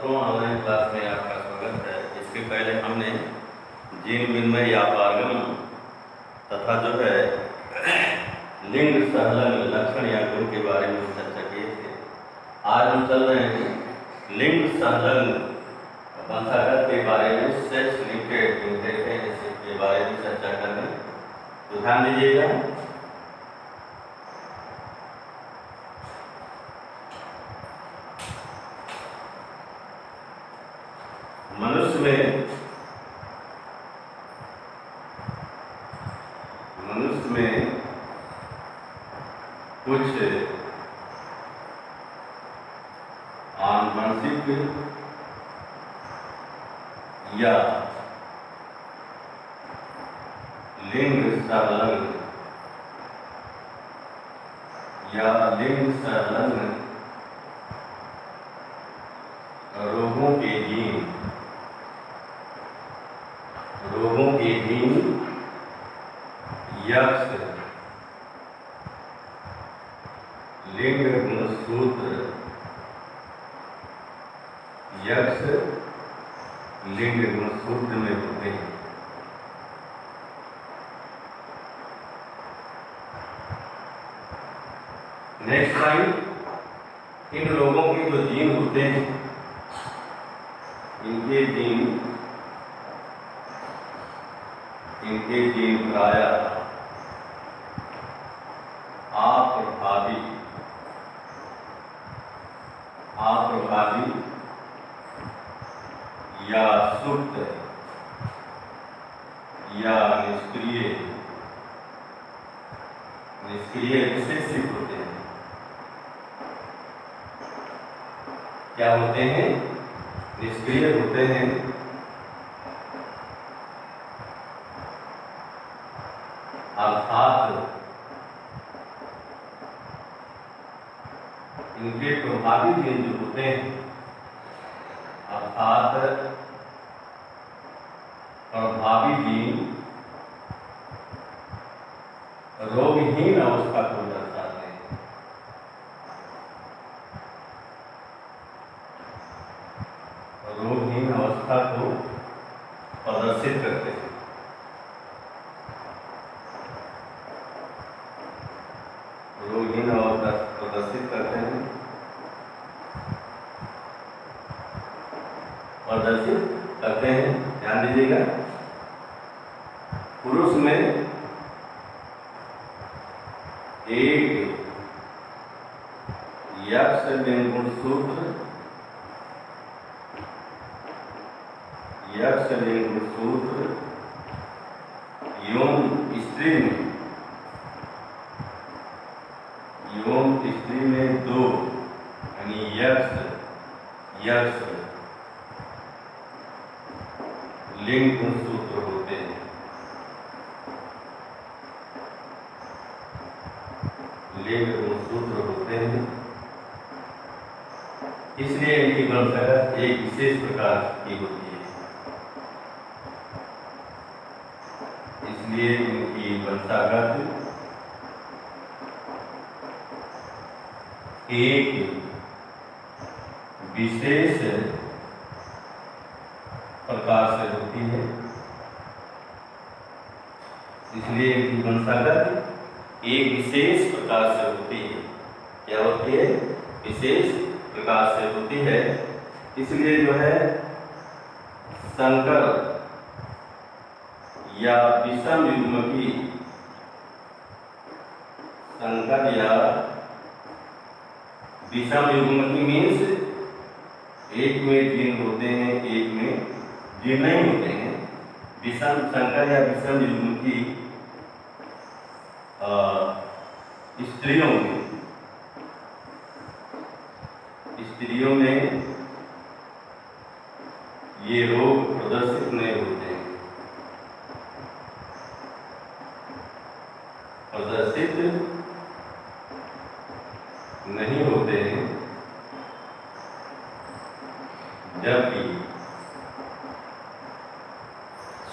छात्रों, online class में आपका स्वागत है। इसके पहले हमने जीन विनिमय या पारगम तथा जो है लिंग सहलंग लक्षण या गुण के बारे में चर्चा किए थे। आज हम चल रहे हैं लिंग सहलंग वंशागत के बारे में, सेक्स लिंकेड इनहेरिटेंस के बारे में चर्चा करने। तो ध्यान दीजिएगा। मनुष्य में कुछ आनुवंशिक या लिंग सहलंग रोगों के जीन यक्ष लिंग गुणसूत्र में होते हैं। नेक्स्ट टाइम इन लोगों के जो जीन होते हैं, इनके जीन प्रायः अप्रभावी या सुप्त या निष्क्रिय विशेषित होते हैं। क्या होते हैं? निष्क्रिय होते हैं। अर्थात इनके प्रभावी जीन जो होते हैं, अर्थात प्रभावी जीन रोगहीन अवस्था को दर्शाते हैं। रोगहीन अवस्था को प्रदर्शित करते हैं। रोगहीन अवस्था प्रदर्शित करते हैं, ध्यान दीजिएगा। पुरुष में एक यक्ष लिंग गुणसूत्र एवं स्त्री में दो यानी यक्ष लिंग गुणसूत्र होते हैं। इसलिए इनकी वंशागत एक विशेष प्रकार की होती है। एक विशेष प्रकार से होती है। इसलिए इनकी वंशागत एक विशेष प्रकार से होती है। क्या होती है? विशेष प्रकार से होती है। इसलिए जो है संकर या विषम युग्मकी, मीन्स एक में जीन होते हैं, एक में जीन नहीं होते हैं। संकर या विषम युग्मकी स्त्रियों में ये रोग प्रदर्शित नहीं होते हैं। जबकि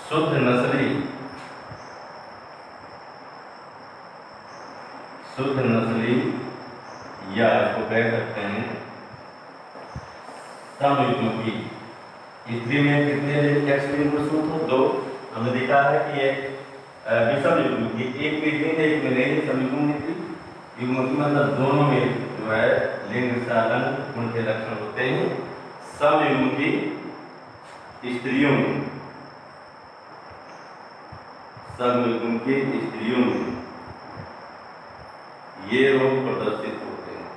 शुद्ध नस्ली या इसको कह सकते हैं समयुग्मकी। स्त्री में कितने एक्स लिंग गुणसूत्र हो? 2। हमने देखा है कि एक विषम युग्मकी, एक में लिंग एक में नहीं, समयुग्मकी युग्मकी मतलब दोनों में जो है लिंग विशालन गुण के लक्षण होते हैं। समयुग्मकी स्त्रियों में, समयुग्मकी स्त्रियों में ये रोग प्रदर्शित होते हैं।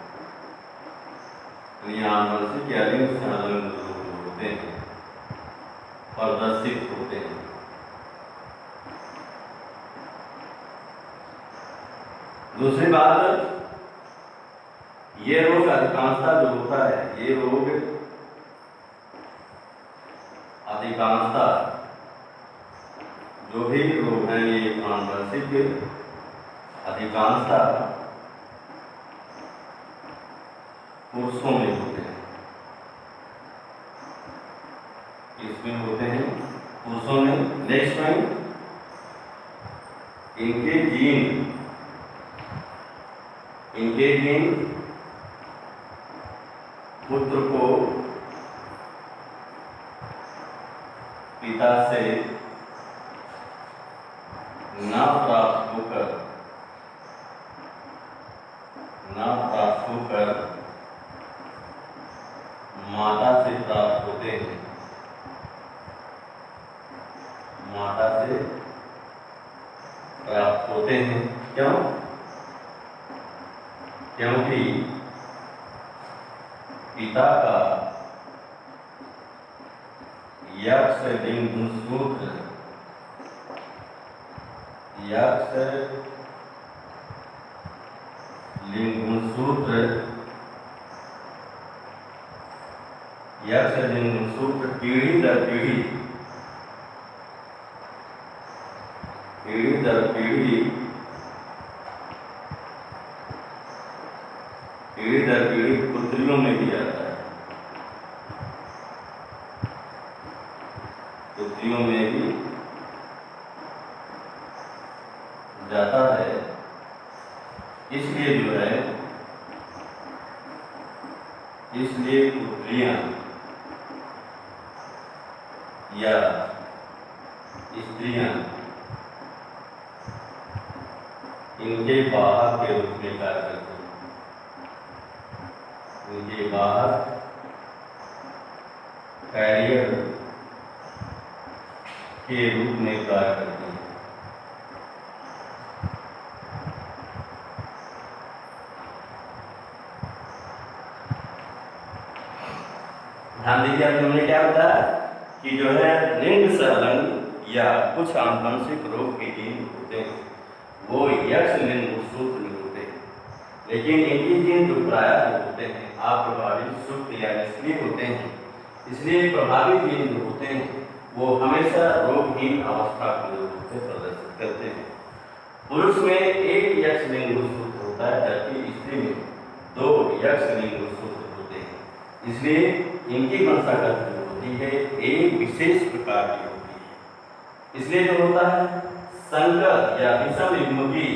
आनुवंशिक या लिंग विशालन रोग होते हैं, प्रदर्शित होते हैं। दूसरी बात, ये रोग अधिकांशतः जो होता है, ये रोग अधिकांशतः जो भी रोग हैं ये आनुवंशिक अधिकांशतः पुरुषों में होते हैं। इसमें होते हैं पुरुषों में। नेक्स्ट पॉइंट, इनके जीन पुत्र को पिता से न प्राप्त होकर माता से प्राप्त होते हैं। माता से प्राप्त होते हैं। क्यों? क्योंकि पिता का यक्ष लिंग गुणसूत्र पीढ़ी दर पीढ़ी पुत्रियों में भी आता है। पुत्रियों में भी जाता है। इसलिए जो है, इसलिए पुत्रियां या स्त्रियां इनके वाहक के रूप में कार्य करती हैं। इनके वाहक कैरियर के रूप में कार्य करती हैं। ध्यान दीजिए, अब हमने क्या बताया कि जो है लिंग सहलन या कुछ आनुवंशिक रोग के जीन होते हैं वो यक्ष लिंग गुणसूत्र में होते हैं, लेकिन इनके जीन जो प्रायः होते हैं अप्रभावित सुप्त या निष्क्रिय होते हैं। इसलिए प्रभावित जीन जो होते हैं वो हमेशा रोगहीन अवस्था को प्रदर्शित करते हैं। पुरुष में एक यक्ष लिंग गुणसूत्र होता है, जबकि स्त्री में 2 यक्ष लिंग गुणसूत्र होते हैं। इसलिए इनकी वंशागत जो होती है एक विशेष प्रकार की होती है। इसलिए जो होता है संकर या विषम युग्मकी,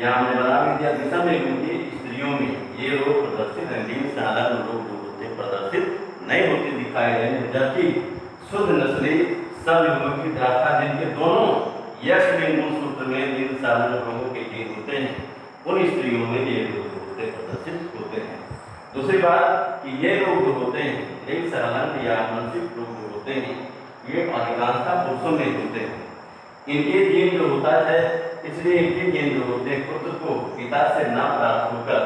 या हमने बता भी दिया विषम युग्मकी स्त्रियों में ये रोग प्रदर्शित लिंग साधारण रोग जो होते प्रदर्शित नहीं होते दिखाए गए, जबकि शुद्ध नस्ली समयुग्मकी तथा जिनके दोनों यक्ष लिंग गुणसूत्र में लिंग साधारण रोगों के जीन होते हैं, उन स्त्रियों में ये रोग होते प्रदर्शित होते हैं। दूसरी बात कि ये रोग जो होते हैं लिंग सहलन या आनुवंशिक रोग जो होते हैं ये अधिकांशतः पुरुषों में होते हैं। इनके जीन जो होता है, इसलिए इनके जीन जो होते हैं पुत्र को पिता से न प्राप्त होकर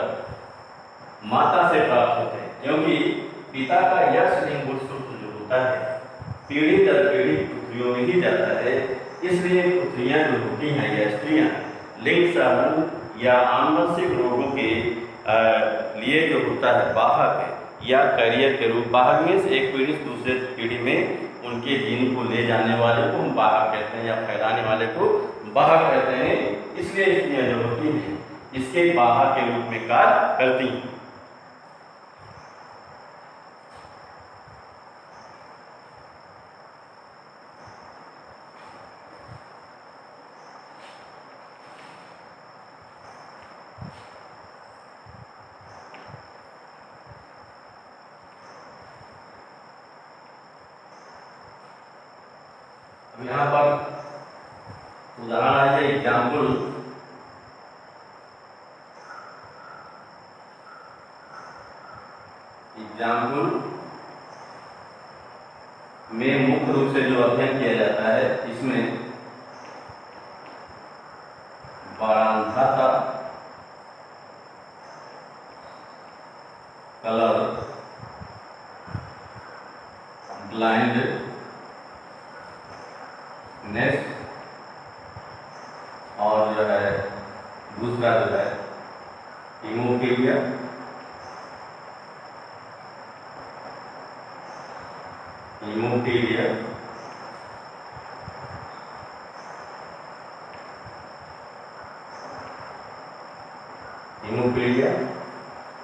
माता से प्राप्त होते हैं, क्योंकि पिता का यक्ष लिंग गुणसूत्र जो होता है पीढ़ी दर पीढ़ी पुत्रियों में ही जाता है। इसलिए पुत्रियां जो होती हैं या स्त्रियां लिंग सहलन या आनुवंशिक रोगों के लिए जो होता है वाहक या कैरियर के रूप, वाहक में से एक पीढ़ी से दूसरे पीढ़ी में उनके जीन को ले जाने वाले को हम वाहक कहते हैं या फैलाने वाले को वाहक कहते हैं। इसलिए स्त्रियां जो होती हैं इसके वाहक के रूप में कार्य करती हैं। यहाँ पर उदाहरण है, एग्जाम्पल में मुख्य रूप से जो अध्ययन किया जाता है, इसमें बारांधाता, कलर, ब्लाइंडनेस और जो है दूसरा जो है हीमोफीलिया,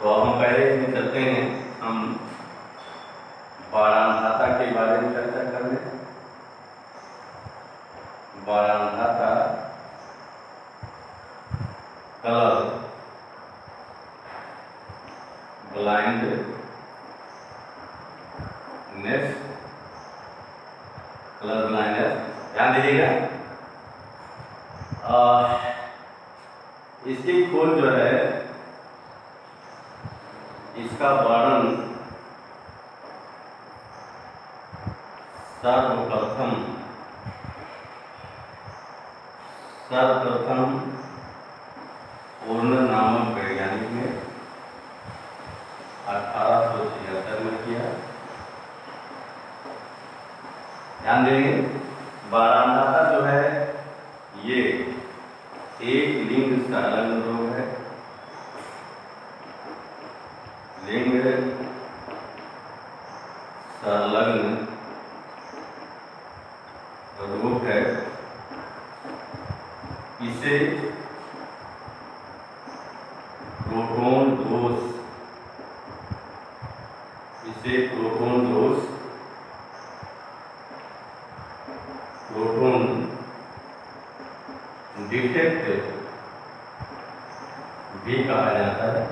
तो हम पहले इसमें चलते हैं, हम बारांधाता के बारे में चर्चा करने। बारांधाता, कलर, ब्लाइंडनेस, कलर ब्लाइंडनेस, ध्यान दीजिएगा। इसकी खोज जो है, इसका वर्णन सर्वप्रथम पूर्ण नामक वैज्ञानिक ने 1876 में किया। ध्यान देंगे, बारांधाता जो है ये एक लिंग संलग्न रोग है। लिंग संलग्न रोग है। इसे प्रोटोन दोष, प्रोटोन डिफेक्ट भी कहा जाता है।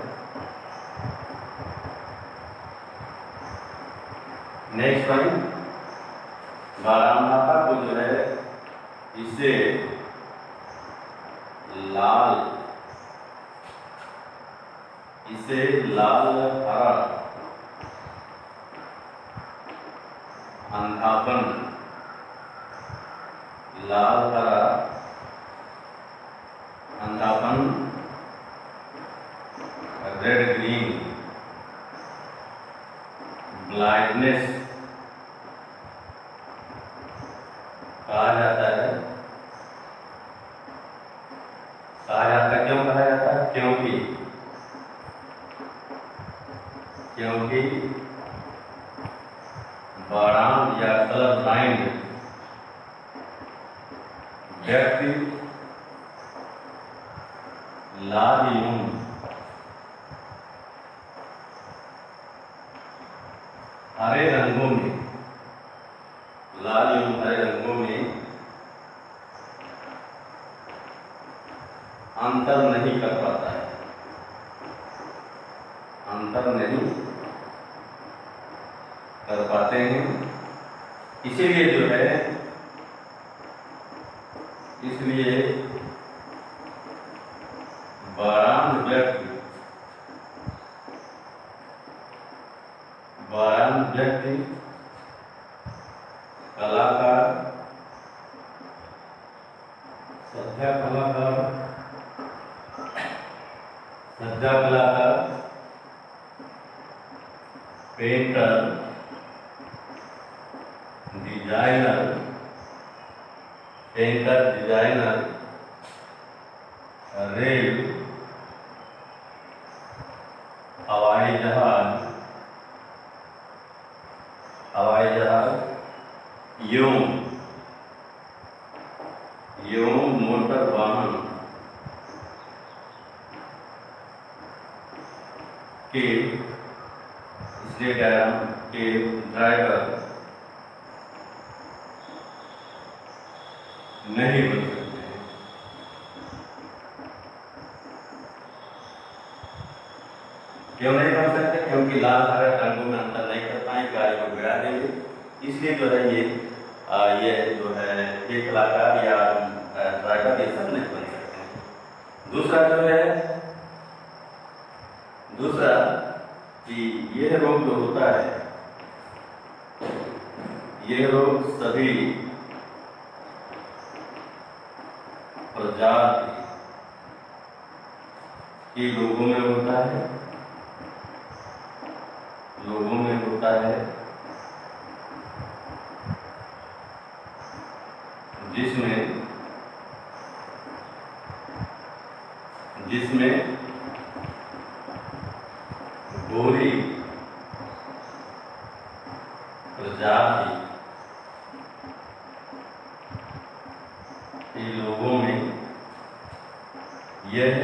नेक्स्ट पॉइंट, बारांधाता को जो है इसे लाल हरा अंधापन, रेड ग्रीन ब्लाइंडनेस कहा जाता है। क्यों कहा जाता है? क्योंकि बारां या कलर ब्लाइंड व्यक्ति लाल एवं हरे रंगों में अंतर नहीं कर पाता है, कर पाते हैं। इसीलिए जो है, बारां व्यक्ति कलाकार, सज्जा कलाकार, पेंटर, डिजाइनर, रेल, हवाई जहाज, एवं मोटर वाहन के ड्राइवर नहीं बन सकते हैं। क्यों नहीं बन सकते? क्योंकि लाल हरे रंगों में अंतर नहीं कर पाए, गाड़ी को गिरा देंगे। इसलिए जो है ये ये जो है एक कलाकार या ड्राइवर ये सब नहीं बन सकते हैं। दूसरा जो है कि यह रोग जो होता है, यह रोग सभी प्रजाति के लोगों में होता है, जिसमें गोरी प्रजाति के लोगों में यह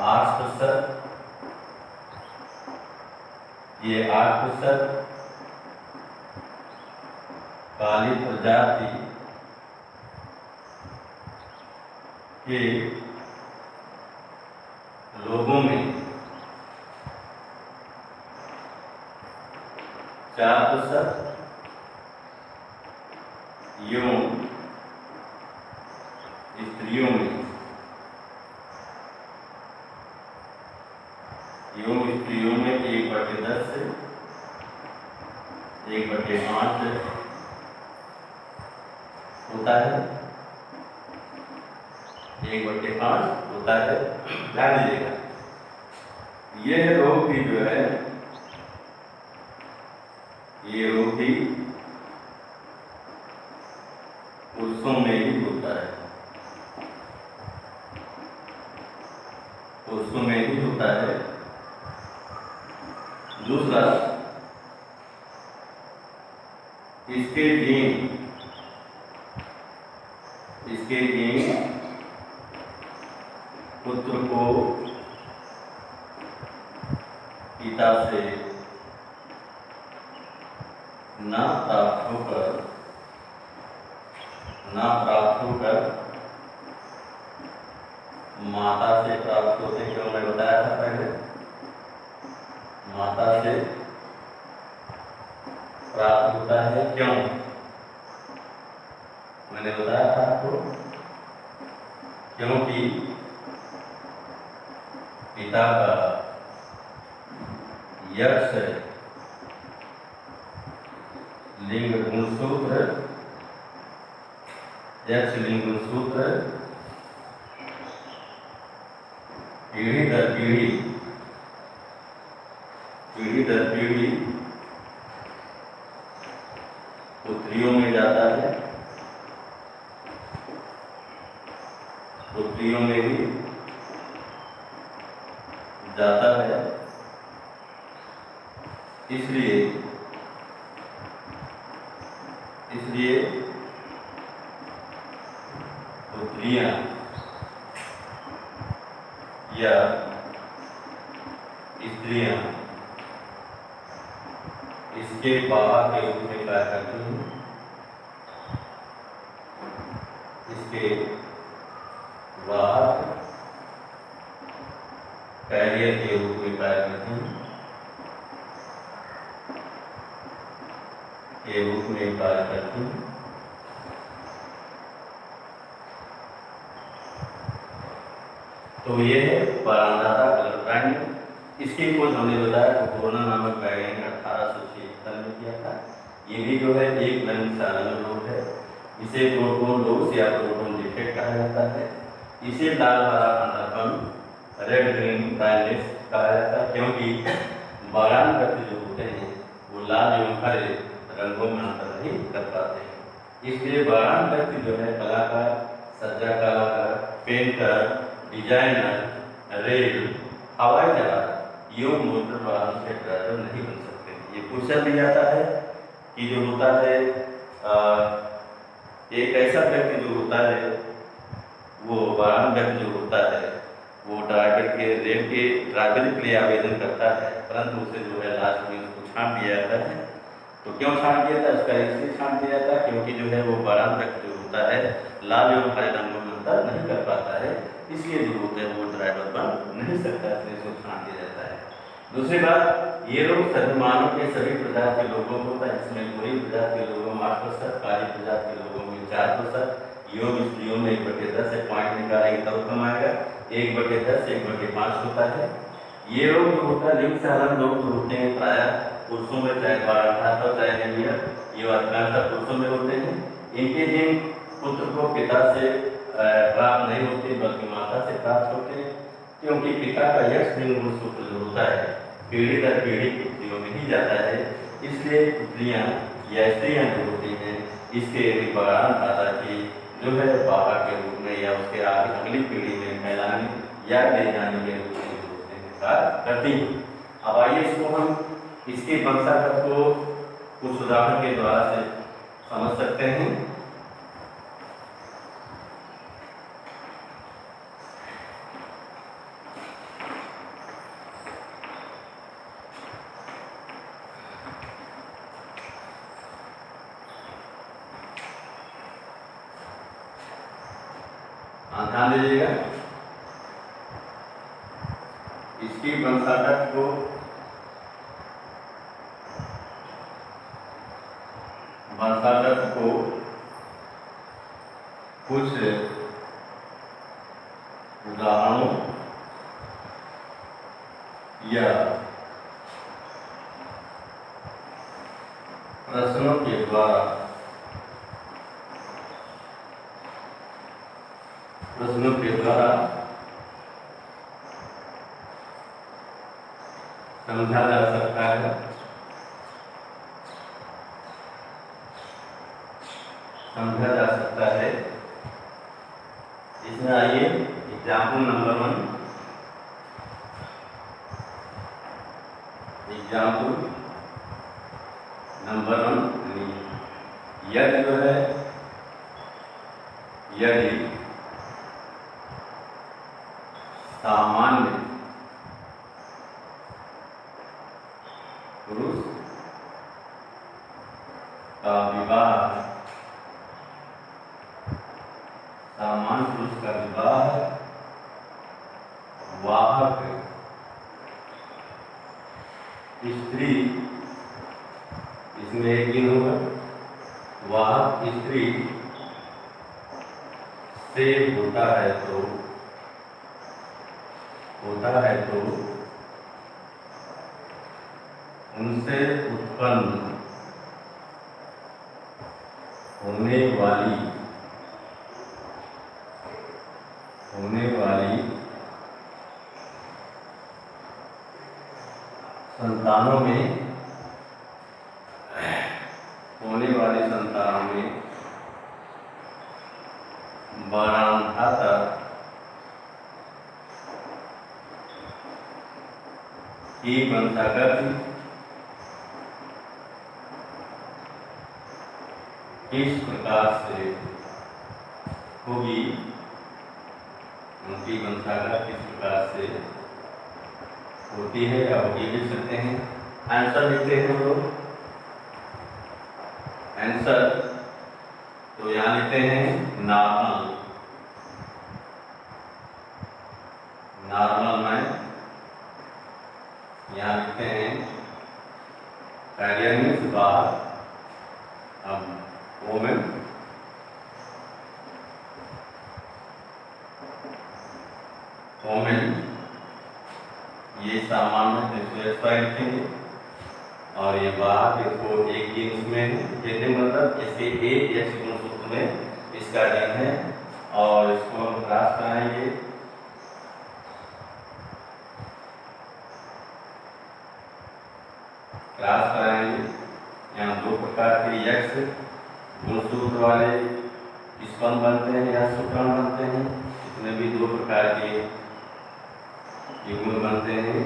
8%, ये 8% काली प्रजाति के लोगों में 4% यौन स्त्रियों में 1/10 से 1/5 होता है, 1/5 होता है। ध्यान दीजिएगा, यह रोग भी जो है, ये रोग भी पुरुषों में ही होता है, पुरुषों में ही होता है। दूसरा, इसके जीन पुत्र को पिता से ना प्राप्त होकर माता से प्राप्त होते, क्यों मैं बताया था पहले, माता से प्राप्त होता है। क्यों मैंने बताया था आपको, क्योंकि पिता का यक्ष लिंग गुणसूत्र पीढ़ी दर पीढ़ी पुत्रियों में जाता है, पुत्रियों में भी जाता है। इसलिए पुत्रियां या स्त्रियां इसके बाहर के रूप में कार्य करती हैं, इसके बाहर कैरियर के रूप में कार्य करती हैं, के रूप में कार्य करती हैं। तो ये है बारांदाता कलर ब्रांड। इसकी खोज हमने बताया तो कोरोना नामक वैज्ञानिक 1876 में किया था। ये भी जो है एक रंग साधारण रोग है। इसे प्रोटोन डोज या प्रोटोन डिफेक्ट कहा जाता है। इसे लाल हरा अंधापन, रेड ग्रीन ब्लाइंडनेस कहा जाता है, क्योंकि बारान व्यक्ति जो होते हैं वो लाल एवं हरे रंगों में अंतर नहीं कर पाते हैं। इसलिए बारान व्यक्ति जो है कलाकार, सज्जा कलाकार, पेंटर, डिजाइनर, रेल, हवाई जहाज योग मोटर वाहन से ड्राइवर नहीं बन सकते। ये पूछा भी जाता है कि जो होता है एक ऐसा व्यक्ति जो होता है वो वाहन व्यक्ति जो होता है वो ड्राइवर के रेल के ड्राइवर के लिए आवेदन करता है, परंतु उसे जो है लास्ट में उसको छांट दिया जाता है। तो क्यों छांट दिया था? उसका इसलिए छांट दिया जाता है क्योंकि जो है वो वाहन व्यक्ति जो होता है लाल एवं हरे रंगों में अंतर नहीं कर पाता है, इसलिए जो होता है वो ड्राइवर बन नहीं सकता, इसलिए उसको छांट दिया जाता है। दूसरी बात, ये रोग सभी मानव के सभी प्रजाति के लोगों को होता है, जिसमें पूरी प्रजाति के लोगों में 8%, कार्य प्रजाति के लोगों में 4%, योग स्त्रियों में 1/10 से पॉइंट निकालेंगे तब कम आएगा, 1/10, 1/5 होता है। ये रोग जो होता है लिंग सहलन लोग जो होते हैं प्राय पुरुषों में, चाहे 12-18 चाहे निमियर, ये अधिकांशतः पुरुषों में होते हैं। इनके जिन पुत्र को पिता से प्राप्त नहीं होते बल्कि माता से प्राप्त होते हैं, क्योंकि पिता का यक्ष लिंग गुणसूत्र जो होता है पीढ़ी दर पीढ़ी पुत्रियों में ही जाता है, इसलिए पुत्रियां या स्त्रियां जो होती हैं इसके बगान दादा की जो है बाबा के रूप में या उसके आगे अगली पीढ़ी में फैलाने या ले जाने के रूप में जो होते हैं कार्य करती हैं। अब आइए इसको हम इसके वंशागत को कुछ उदाहरण के द्वारा से समझ सकते हैं। ध्यान दीजिएगा, इसकी वंशागत को कुछ उदाहरणों या प्रश्नों के द्वारा समझा जा सकता है। इसमें आइए एग्जाम्पल नंबर 1 यदि जो है सामान्य पुरुष का विवाह वाहक स्त्री, इसमें एक दिन होगा, वाहक स्त्री से होता है तो उनसे उत्पन्न होने वाली संतानों में बारांधाता की वंशागत किस प्रकार से होगी, उनकी वंशागत किस प्रकार से होती है या होगी लिख सकते हैं। आंसर लिखते हैं हम लोग। आंसर तो यहाँ लिखते हैं नॉर्मल में यहाँ लिखते हैं कार्यान्वित बाहर वोमेन ये सामान्य लिखेंगे और ये बाहर इसको एक दिन इसमें कहते मतलब इसके एक गुणसूत्र में इसका दिन है और इसको हम क्रॉस कराएंगे। यहाँ दो प्रकार के यक्ष गुणसूत्र वाले स्पंद बनते हैं या शुक्राणु बनते हैं, इसमें भी दो प्रकार के युग्म बनते हैं।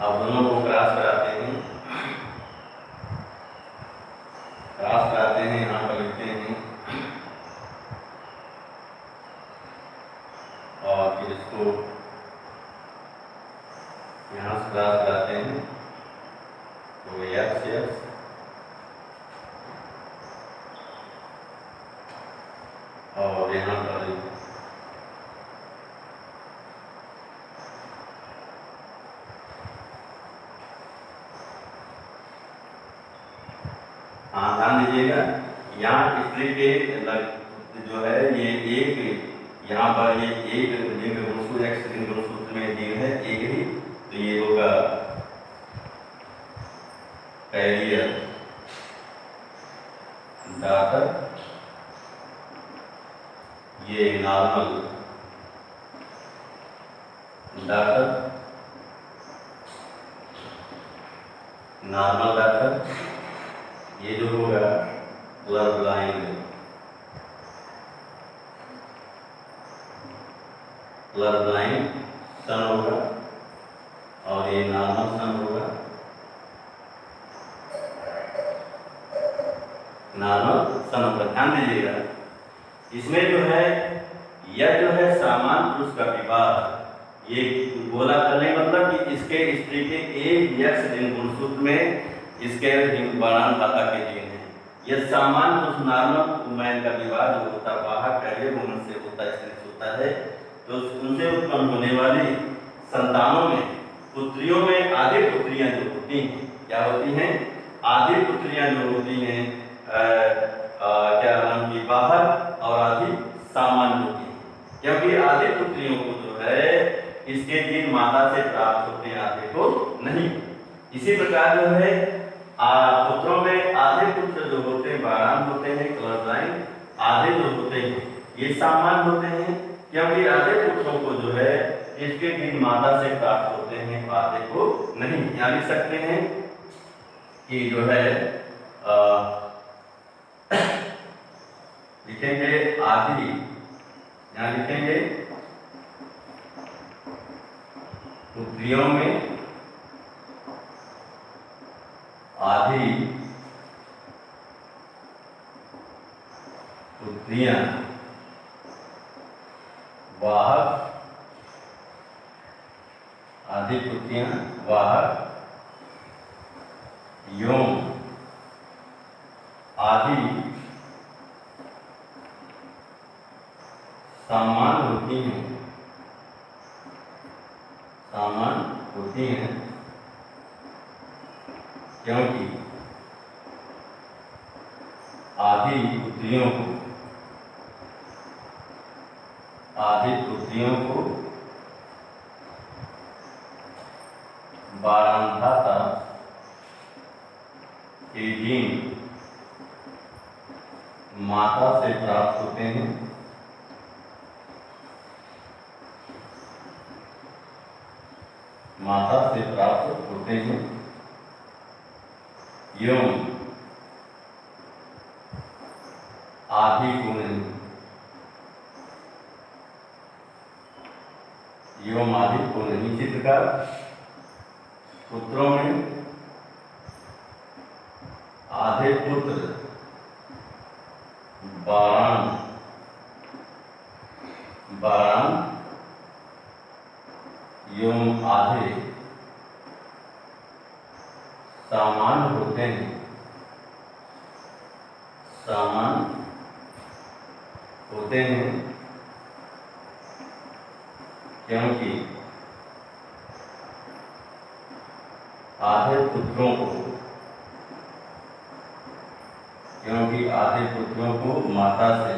अब दोनों को क्रॉस कराते हैं, यहाँ पर लिखते हैं और फिर इसको यहाँ से क्रॉस कराते हैं तो यक्ष और यहाँ पर दीजिएगा, यहाँ स्त्री के जो है ये एक, यहाँ पर ये एक लिंग गुणसूत्र एक्स लिंग गुणसूत्र में जीन है एक ही, तो ये होगा कैरियर डॉटर, ये नॉर्मल डॉटर, नॉर्मल डॉटर, ये जो होगा कलर ब्लाइंड, कलर ब्लाइंड सन होगा, और ये नॉर्मल सन होगा, नॉर्मल सन होगा। ध्यान दीजिएगा, इसमें जो है यह जो है सामान्य पुरुष का विवाह, ये गोला करने मतलब कि इसके स्त्री के एक यक्ष लिंग गुणसूत्र में इसके बाणान खाता के जीन है। यह सामान्य पुरुष नॉर्मल मैन का विवाह जो होता है बाहर कैरियर वुमन से होता है, स्त्री से होता है, तो उनसे उत्पन्न होने वाली संतानों में पुत्रियों में आधी पुत्रियां जो होती हैं, क्या होती हैं, आधी पुत्रियां जो होती हैं क्या नाम की बाहर, और आधी सामान्य होती हैं, क्योंकि आधी पुत्रियों को जो है इसके जीन माता से प्राप्त होते हैं, आधे को नहीं। इसी प्रकार जो है पुत्रों में आधे पुत्र जो होते हैं बारान होते हैं, कलर ब्लाइंड, आधे जो होते हैं ये सामान्य होते हैं, क्योंकि आधे पुत्रों को जो है इसके जीन माता से प्राप्त होते हैं, आधे को नहीं। यहाँ लिख सकते हैं कि जो है लिखेंगे आधी, यहाँ लिखेंगे पुत्रियों में आधी पुत्रियां वाहक, आधी पुत्रियां वाहक, यौन आधी सामान्य होती हैं, सामान्य होती हैं, क्योंकि आधी पुत्रियों को बारांधाता के जीन माता से प्राप्त होते हैं, माता से प्राप्त होते हैं, यौन आधी को नहीं, यौन आधी को नहीं। इसी प्रकार पुत्रों में आधे पुत्र बारान यौन आधे सामान्य होते हैं, सामान्य होते हैं, क्योंकि आधे पुत्रों को माता से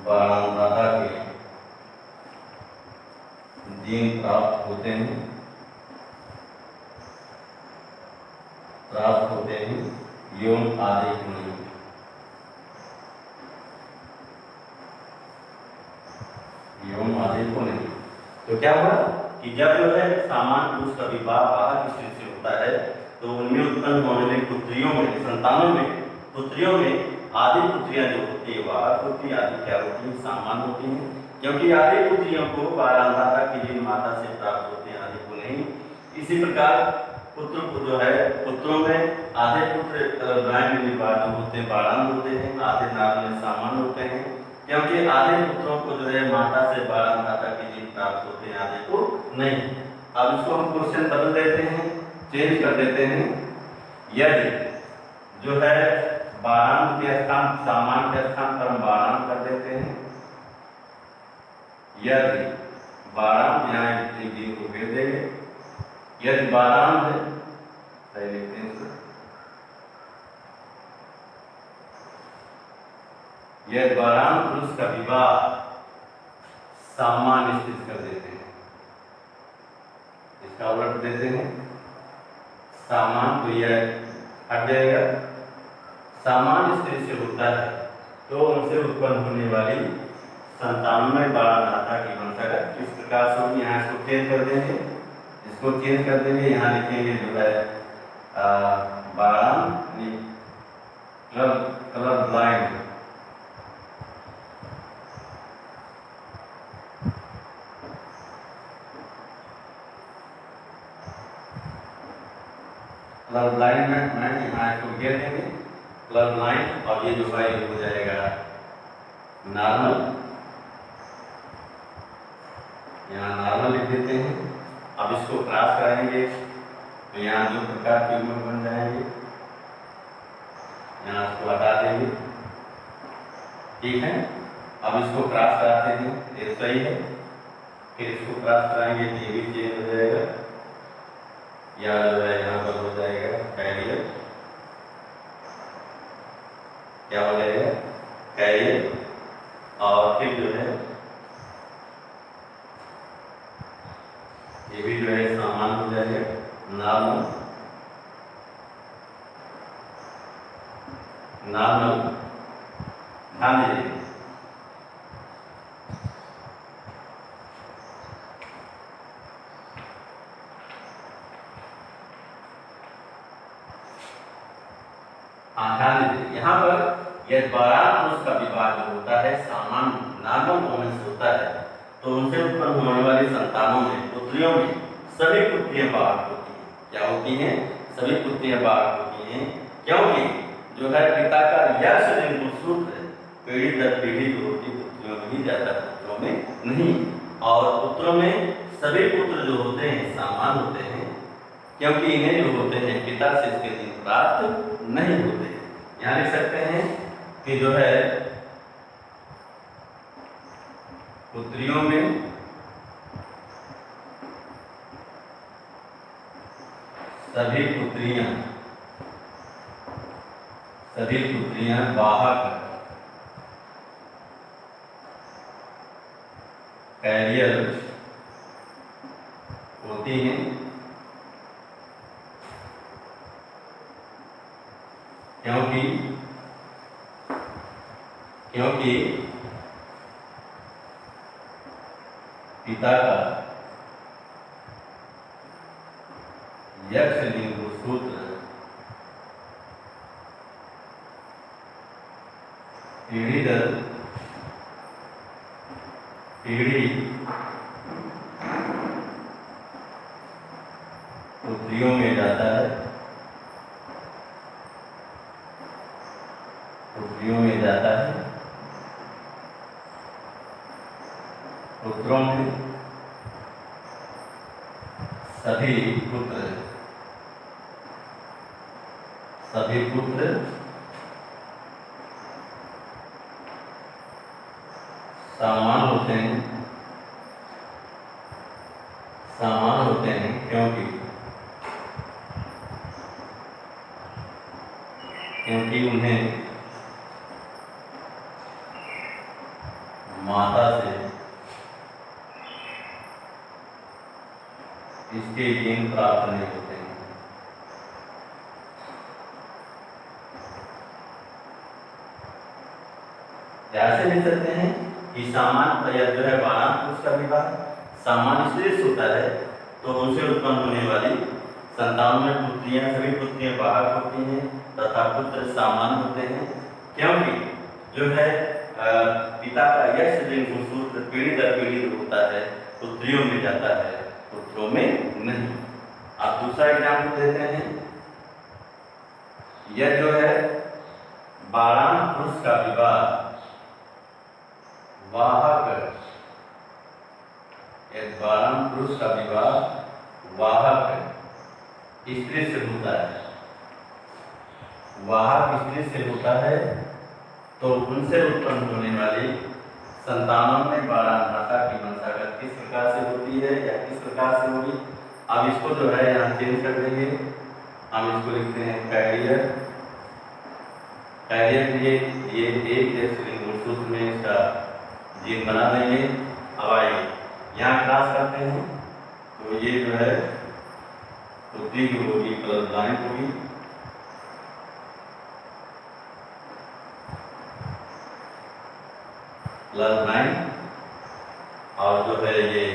बारांदाता के जीन प्राप्त होते हैं, यौन आदि को नहीं। यौन आदि को नहीं। तो क्या हुआ कि जब जो है सामान्य पुरुष का विवाह बाहर स्त्री से होता है तो उनमें उत्पन्न होने वाली पुत्रियों में, संतानों में, पुत्रियों में आधी पुत्रियां जो होती है बाहर होती है, आधी क्या होती है, सामान्य होती हैं, क्योंकि आधी पुत्रियों को बारांधाता की जीन माता से प्राप्त होते हैं, आधी को नहीं। इसी प्रकार पुत्र को जो है पुत्रों में आधे पुत्र ब्राह्मण निर्वाचन होते हैं, बारान होते हैं, आधे नाम में सामान्य होते हैं, क्योंकि आधे पुत्रों को जो है माता से बारांधाता की जीन प्राप्त होते हैं, आधे को नहीं। अब इसको हम क्वेश्चन बदल देते हैं, चेंज कर देते हैं। यदि जो है बारान के स्थान सामान्य के स्थान पर हम बारान कर देते हैं, यदि बारान यहाँ एक जीन को भेज देंगे यदि बाराम है, सही लिखते हैं इसको, यदि बाराम पुरुष का विवाह सामान्य स्थिति कर देते हैं, इसका उलट देते हैं, सामान्य तो यह हट जाएगा, सामान्य स्थिति से होता है तो उनसे उत्पन्न होने वाली संतान में बाराम धाता की वंशागत किस प्रकार से होगी। यहाँ इसको चेंज कर देंगे, इसको चेंज कर देंगे, यहाँ लिखेंगे जो है बाराम कलर ब्लाइंड, कलर ब्लाइंड में यहाँ इसको घेर देंगे कलर ब्लाइंड, और ये जो है हो जाएगा नॉर्मल, यहाँ नॉर्मल लिख देते हैं। अब इसको क्रॉस कराएंगे तो यहाँ दो प्रकार के युग्मक बन जाएंगे, यहाँ इसको हटा देंगे, ठीक है। अब इसको क्रॉस कराते हैं, ये सही है, फिर इसको क्रॉस कराएंगे तो ये भी चेंज हो जाएगा, या जो है यहाँ पर हो जाएगा कैरियर, क्या हो जाएगा कैरियर, और फिर जो है ये भी जो है सामान हो जाएगा नॉर्मल, नॉर्मल, ध्यान दीजिए। हाँ ध्यान दीजिए, यहाँ पर यदि बाराम पुरुष का विवाह जो होता है सामान्य नॉर्मल वोमेन से होता है तो उनसे उत्पन्न होने वाली संतानों में, पुत्रियों में सभी पुत्रियां बाहर होती हैं। क्या होती हैं? सभी पुत्रियां बाहर होती हैं, क्योंकि जो है पिता का यश लिंग सूत्र पीढ़ी दर पीढ़ी जो होती पुत्रियों में ही जाता है, पुत्रों में नहीं। और पुत्रों में सभी पुत्र जो होते हैं समान होते हैं, क्योंकि इन्हें जो होते हैं पिता से इसके दिन प्राप्त नहीं होते। यहाँ लिख सकते हैं कि जो है पुत्रियों में सभी पुत्रियां वाहक कैरियर होती हैं, क्योंकि पिता का यक्ष लिंग सूत्र पीढ़ी दर पीढ़ी पुत्रियों में जाता है, पुत्रियों में जाता है, पुत्रों में सभी पुत्र समान होते हैं, क्योंकि उन्हें माता से इसके जीन प्राप्त नहीं होते हैं। ऐसे लिख सकते हैं कि सामान्य जो है बाराम पुरुष का विवाह सामान्य स्त्री से होता है तो उनसे उत्पन्न होने वाली संतानों में सभी पुत्रियां बाहर होती हैं तथा पुत्र सामान्य होते हैं, क्योंकि जो है पिता का यश लिंग सूत्र पीढ़ी दर पीढ़ी होता है, पुत्रियों में जाता है, पुत्रों में नहीं। आप दूसरा एग्जाम्पल देते हैं, यह जो है बाराम पुरुष का विवाह वाहक स्त्री से होता है, वाहक स्त्री से होता है तो उनसे उत्पन्न होने वाली संतानों में बाराम धाता की वंशागत किस प्रकार से होती है या किस प्रकार से होगी। अब इसको जो है यहाँ चेंज कर देंगे, हम इसको लिखते हैं कैरियर। कैरियर के लिए ये एक स्त्रीलिंग गुणसूत्र में इसका जीन बना देंगे। अब आइए यहाँ क्रॉस करते हैं, तो ये जो है पुत्री की होगी प्लस लाइन होगी, प्लस 9, और जो है ये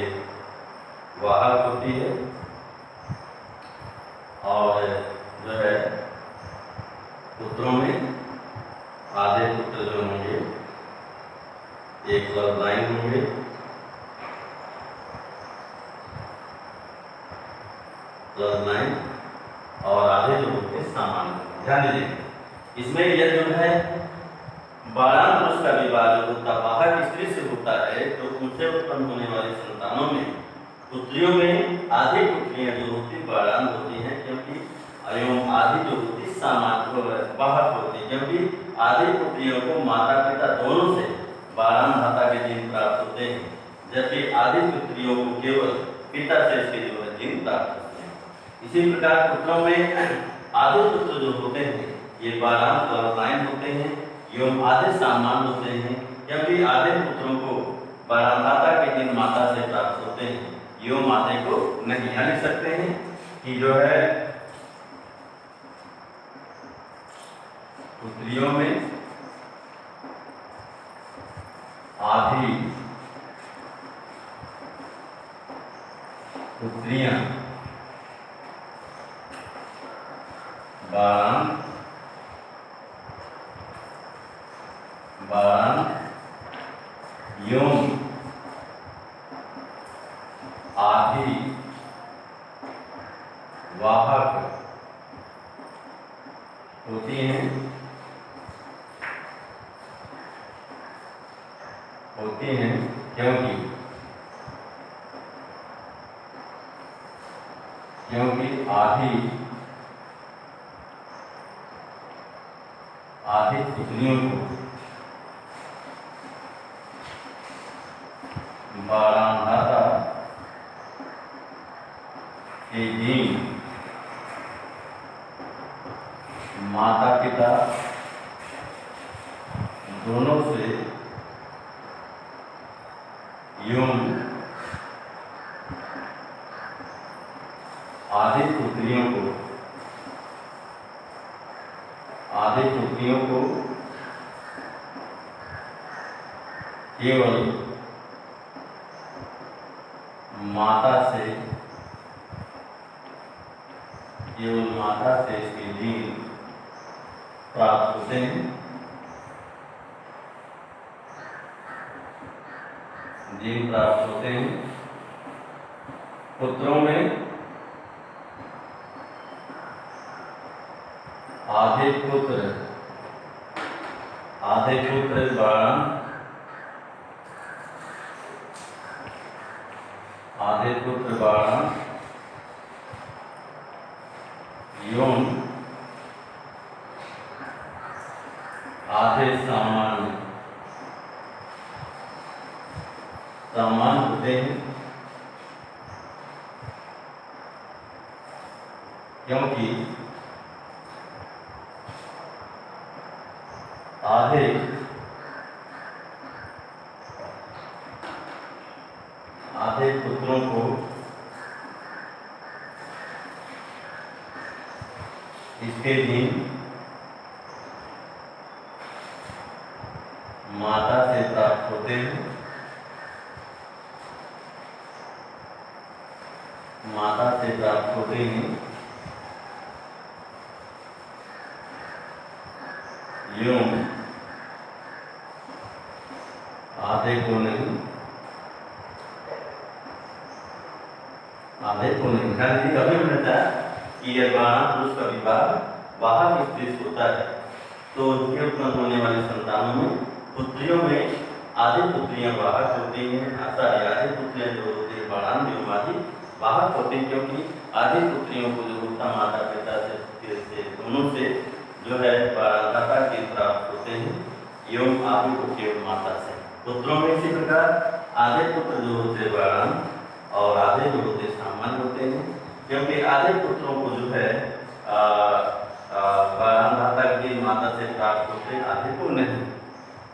वाहक होती है, और जो है पुत्रों में आधे पुत्र जो होंगे एक प्लस 9 होंगे, प्लस 9, और आधे जो होंगे सामान्य। ध्यान दीजिए इसमें यह जो है बारान पुरुष का विवाह जो होता वाहक स्त्री से होता है, तो उनसे उत्पन्न होने वाली संतानों में पुत्रियों में आधी पुत्रियां जो होती बारान होती हैं, क्योंकि एवं आधी जो होती सामान्य वाहक होती, क्योंकि आधी पुत्रियों को माता पिता दोनों से बारान धाता के जीन प्राप्त होते हैं, जबकि आधी पुत्रियों को केवल पिता से इसके जो है जीन प्राप्त होते हैं। इसी प्रकार पुत्रों में आधे पुत्र जो होते हैं ये बारान प्लस 9 होते हैं एवं आधे सामान्य होते हैं, क्योंकि आधे पुत्रों को बारानदाता के दिन माता से प्राप्त होते हैं, एवं आधे को नहीं। यहाँ लिख सकते हैं कि जो है पुत्रियों में आधी पुत्रियां बारान एवं आधी वाहक होती हैं, क्योंकि आधी पुत्रियों को बारानदाता के जीन माता पिता दोनों से एवं आधी पुत्रियों को केवल माता से इसके जीन प्राप्त होते हैं, पुत्रों में आधे पुत्र बारान, एवं आधे सामान्य होते हैं, क्योंकि आधे पुत्रों को इसके जीन माता से प्राप्त होते हैं, एवं आधे को नहीं। अभी हमने बताया कि यह बारान पुरुष का विवाह वाहक स्त्री से होता है, तो उनके उत्पन्न होने वाली संतानों में पुत्रियों में आधी पुत्रियां वाहक होती हैं, आधी पुत्रियां जो होती है बारान एवं आधी वाहक होती हैं, क्योंकि आधी पुत्रियों को जो होता माता पिता से दोनों से जो है बारानदाता के प्राप्त होते हैं, एवं आधी को केवल माता से। पुत्रों में इसी प्रकार आधे पुत्र जो होते बारान और आधे जो होते सामान्य होते हैं, क्योंकि आधे पुत्रों को जो है बारांधाता की माता से प्राप्त होते, आधे को नहीं।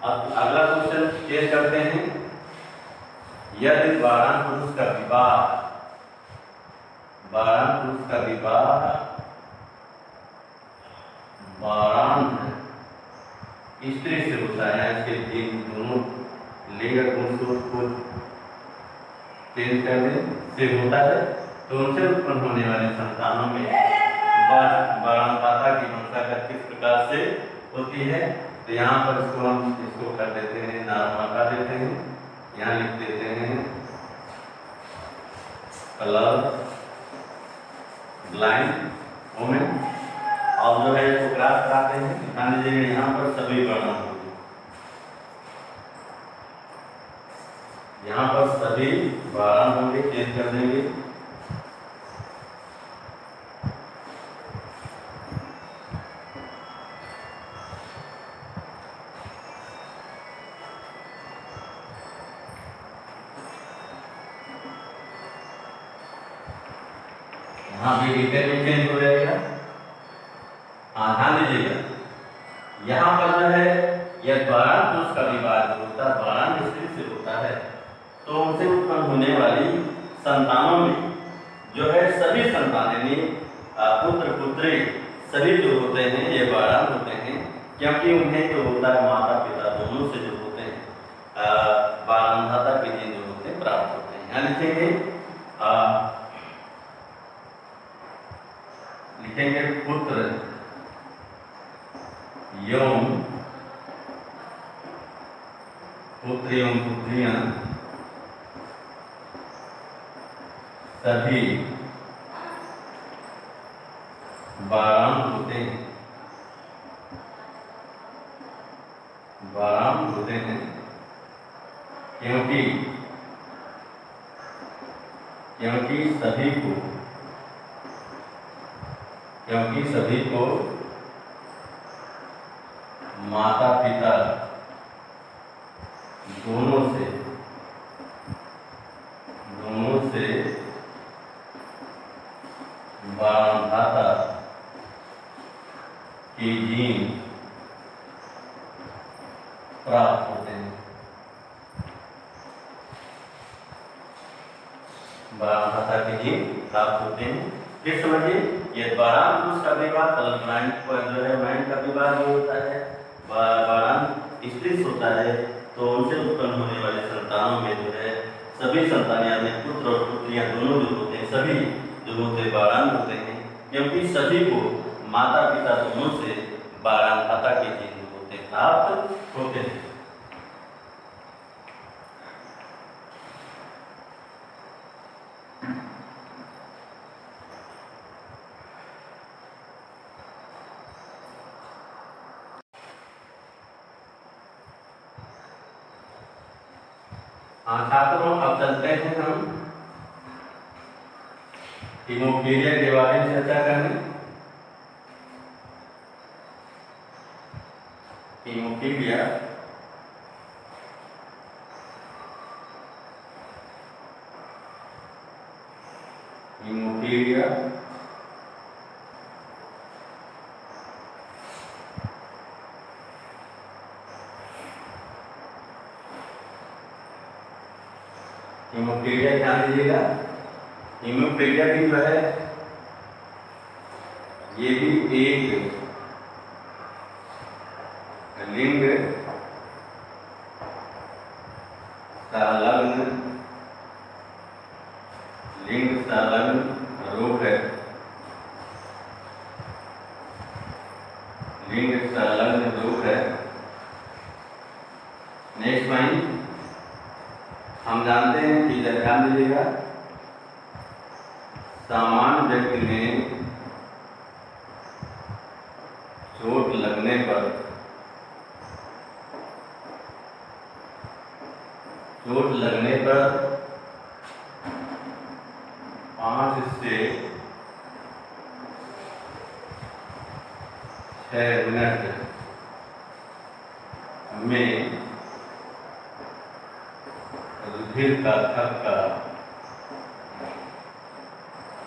अब अगला क्वेश्चन चेक करते हैं। यदि बारान पुरुष का विवाह बारान स्त्री से होता है, इसके तीन दोनों लिंग गुण को चेंज करने से होता है, तो उनसे उत्पन्न होने वाले संतानों में बारांधाता की वंशागत किस प्रकार से होती है। तो यहाँ पर इसको कर देते हैं, नाम हटा देते हैं, यहाँ लिख देते हैं कलर ब्लाइंड वुमेन। और जो है इसको क्रॉस कराते हैं, ध्यान दीजिएगा यहाँ पर सभी वर्ण होंगे, यहाँ पर सभी वर्ण होंगे, चेंज कर देंगे। यहाँ भी डिटेल में चेंज हो जाएगा। हाँ, ध्यान दीजिएगा यहाँ पर जो है यह बारान पुरुष का विवाह जो होता है बारान स्त्री से होता है, तो उनसे उत्पन्न होने वाली संतानों में जो है सभी संतान यानी पुत्र पुत्री सभी जो होते हैं ये बारान होते हैं, क्योंकि उन्हें जो होता है माता पिता दोनों से जो होते हैं बारांधाता के जीन जो होते हैं प्राप्त होते हैं। यहाँ लिखेंगे पुत्र एवं पुत्रियां सभी बारान होते हैं, क्योंकि सभी को माता पिता दोनों से बारांधाता के जीन प्राप्त होते हैं। बारांधाता के जीन प्राप्त होते हैं। फिर समझिए ये बारान पुरुष का विवाह कलर जो है मैन का विवाह जो होता है बारान स्त्री से होता है, तो उनसे उत्पन्न होने वाले संतानों में जो है सभी संतान यानी पुत्र और पुत्रियां दोनों जो होते हैं सभी जो होते हैं बारान होते हैं, क्योंकि सभी को माता पिता दोनों से बारांधाता के जीन होते हैं प्राप्त होते हैं। हाँ छात्रों, अब चलते हैं हम हीमोफीलिया के बारे में चर्चा करने। हीमोफीलिया हीमोफीलिया ध्यान दीजिएगा। हीमोफीलिया भी जो है ये भी एक लिंग संलग्न रोग है। लिंग संलग्न रोग है। नेक्स्ट पॉइंट हम जानते हैं कि ध्यान दीजिएगा सामान्य व्यक्ति में चोट लगने पर 5 से 6 मिनट में रुधिर का थक्का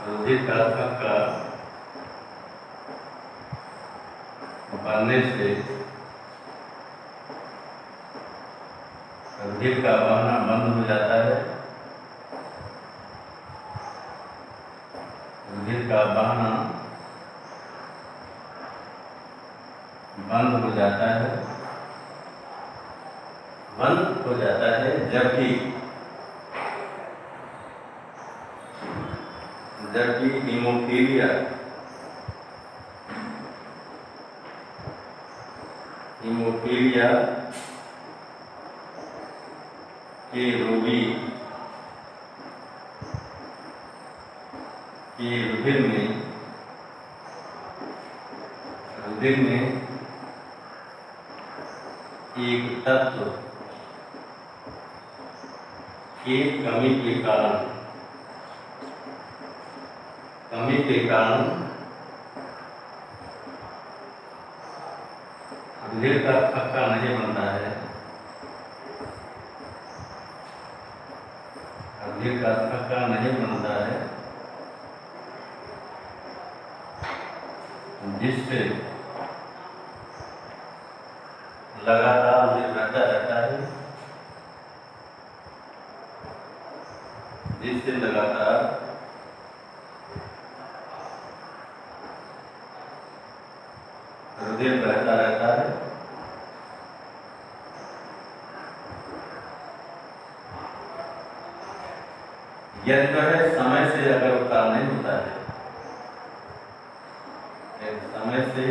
रुधिर का थक्का बनने से रुधिर का बहना बंद हो जाता है। रुधिर का बहना बंद हो जाता है, जबकि हीमोफीलिया के रोगी के रुधिर में एक तत्व की कमी के कारण रुधिर का थक्का नहीं बनता है। रुधिर का थक्का नहीं बनता है, जिससे लगातार रुधिर बहता रहता है, जिससे लगातार रुधिर बहता रहता है। यह जो है समय से अगर उपचार नहीं होता है, समय से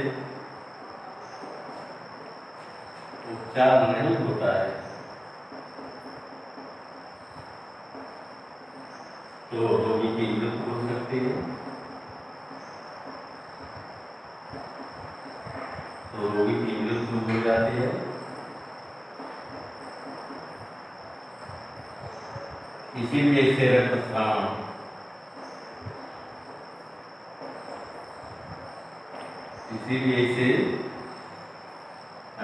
उपचार नहीं होता है, तो रोगी की मृत्यु हो सकती है। रोगी की मृत्यु हो जाती है। इसीलिए इसे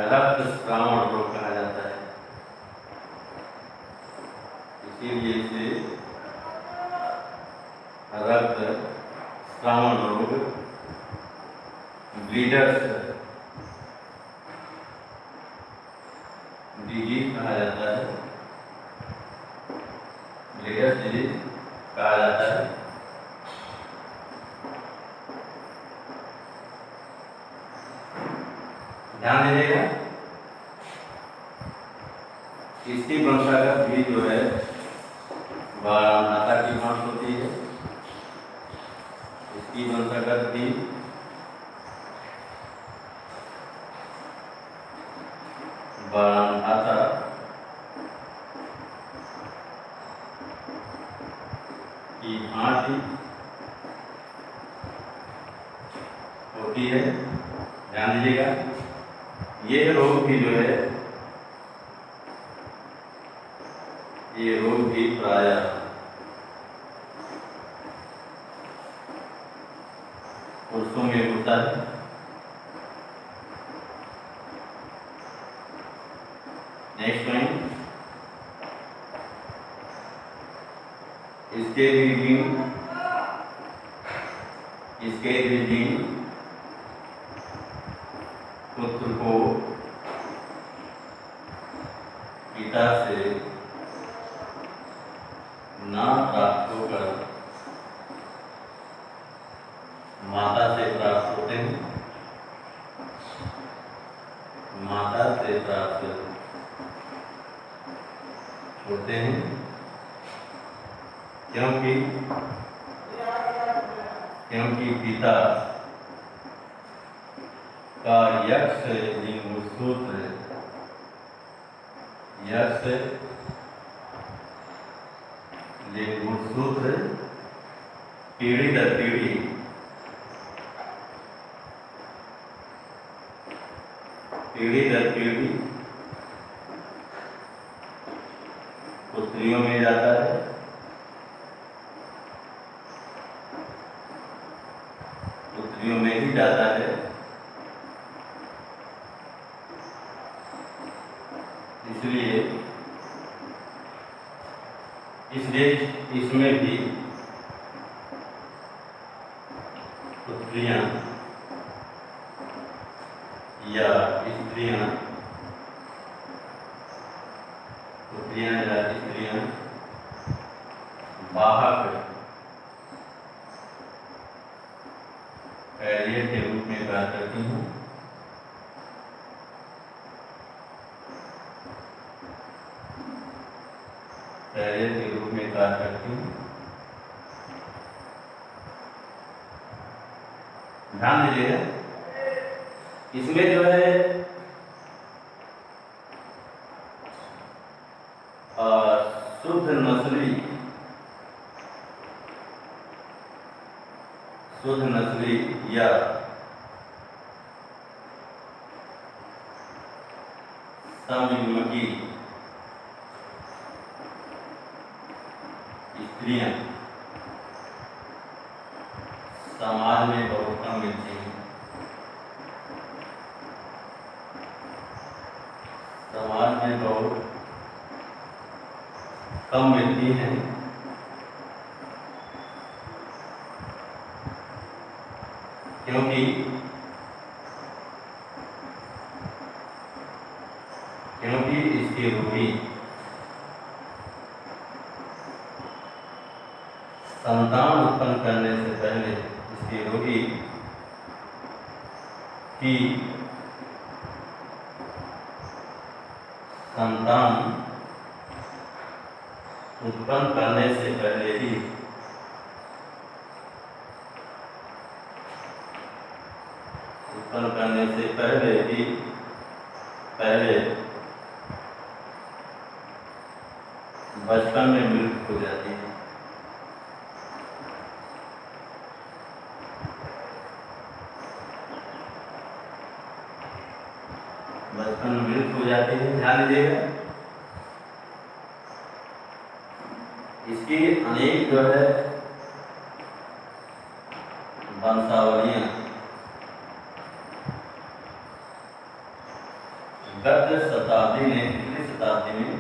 रक्तस्राव रोग कहा जाता है। इसीलिए इसे रक्तस्राव रोग, ब्लीडर्स डिजीज कहा जाता है। ब्लीडर्स डिजीज कहा जाता है। ध्यान दीजिएगा, इसकी वंशागत भी जो है माता की भांति होती है। इसकी वंशागत भी माता की भांति होती है। ध्यान दीजिएगा, ये रोग भी जो है, ये रोग भी प्रायः पुरुषों में होता है। नेक्स्ट पॉइंट, इसके भी जीन पुत्र को पिता से ना प्राप्त होकर माता से प्राप्त होते हैं। माता से प्राप्त होते हैं, क्योंकि पिता का यक्ष लिंगसूत्र पीढ़ी दर पीढ़ी पुत्रियों में जाता है। पुत्रियों में ही जाता है। इसलिए इसमें भी स्त्रियां या स्त्रियां वाहक कैरियर के रूप में कार्य करती हैं। कैरियर के रूप में कार्य करती हैं। ध्यान दीजिएगा, इसमें जो है शुद्ध नस्ली या समयुग्मकी स्त्रियां समाज में बहुत कम मिलती हैं। समाज में बहुत कम मिलती हैं, क्योंकि इसके रूपी संतान उत्पन्न करने से पहले इसके रोगी की संतान उत्पन्न करने से पहले ही बचपन में मृत्यु हो जाती है। बचपन में मृत्यु हो जाती है। ध्यान दीजिएगा, इसकी अनेक जो है वंशावलियां गत शताब्दी में, पिछली शताब्दी में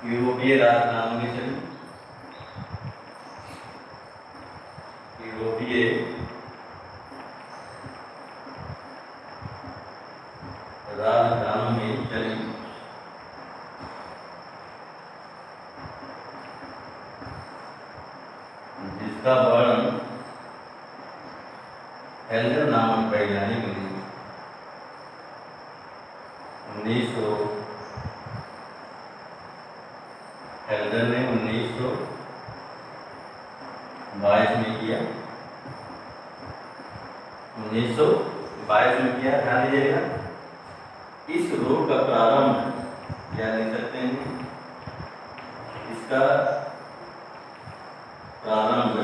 यूरोपीय राजधानियों में चली। यूरोपीय राजधानियों में चली, जिसका वर्णन हेल्डर नामक वैज्ञानिक ने 1922 में किया। ध्यान दीजिएगा, इस रोग का प्रारंभ क्या लिख सकते हैं, इसका प्रारंभ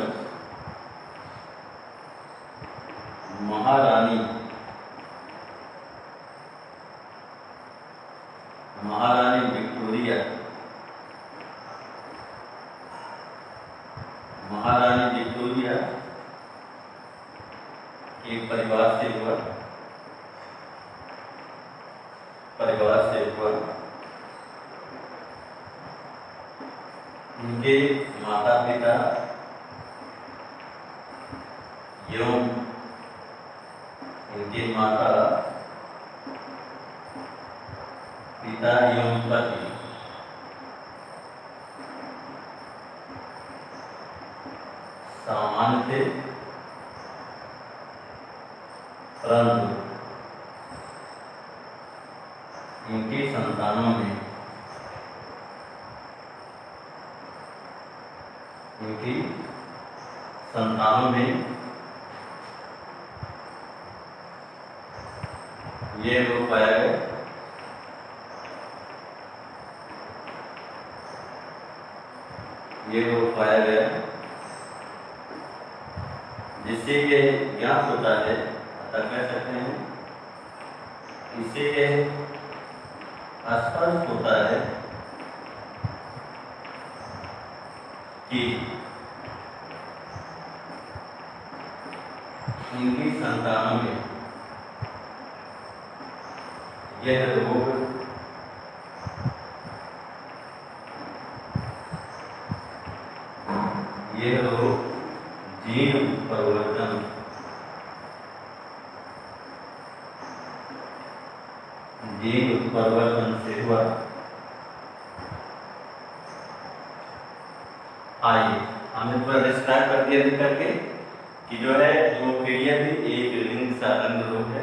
महारानी विक्टोरिया के परिवार से हुआ। उनके माता पिता एवं पति सामान्य थे, परंतु इनकी संतानों में ये रोग पाया गया। जिससे ये ज्ञात होता है, अतः कह सकते हैं, इससे ये स्पष्ट होता है कि इनकी संतानों में यह रोग जीन उत्परिवर्तन से हुआ। आइए हमने पूरा डिस्क्राइब कर दिया लिख करके कि जो है हीमोफीलिया भी एक लिंग संबंध रोग है।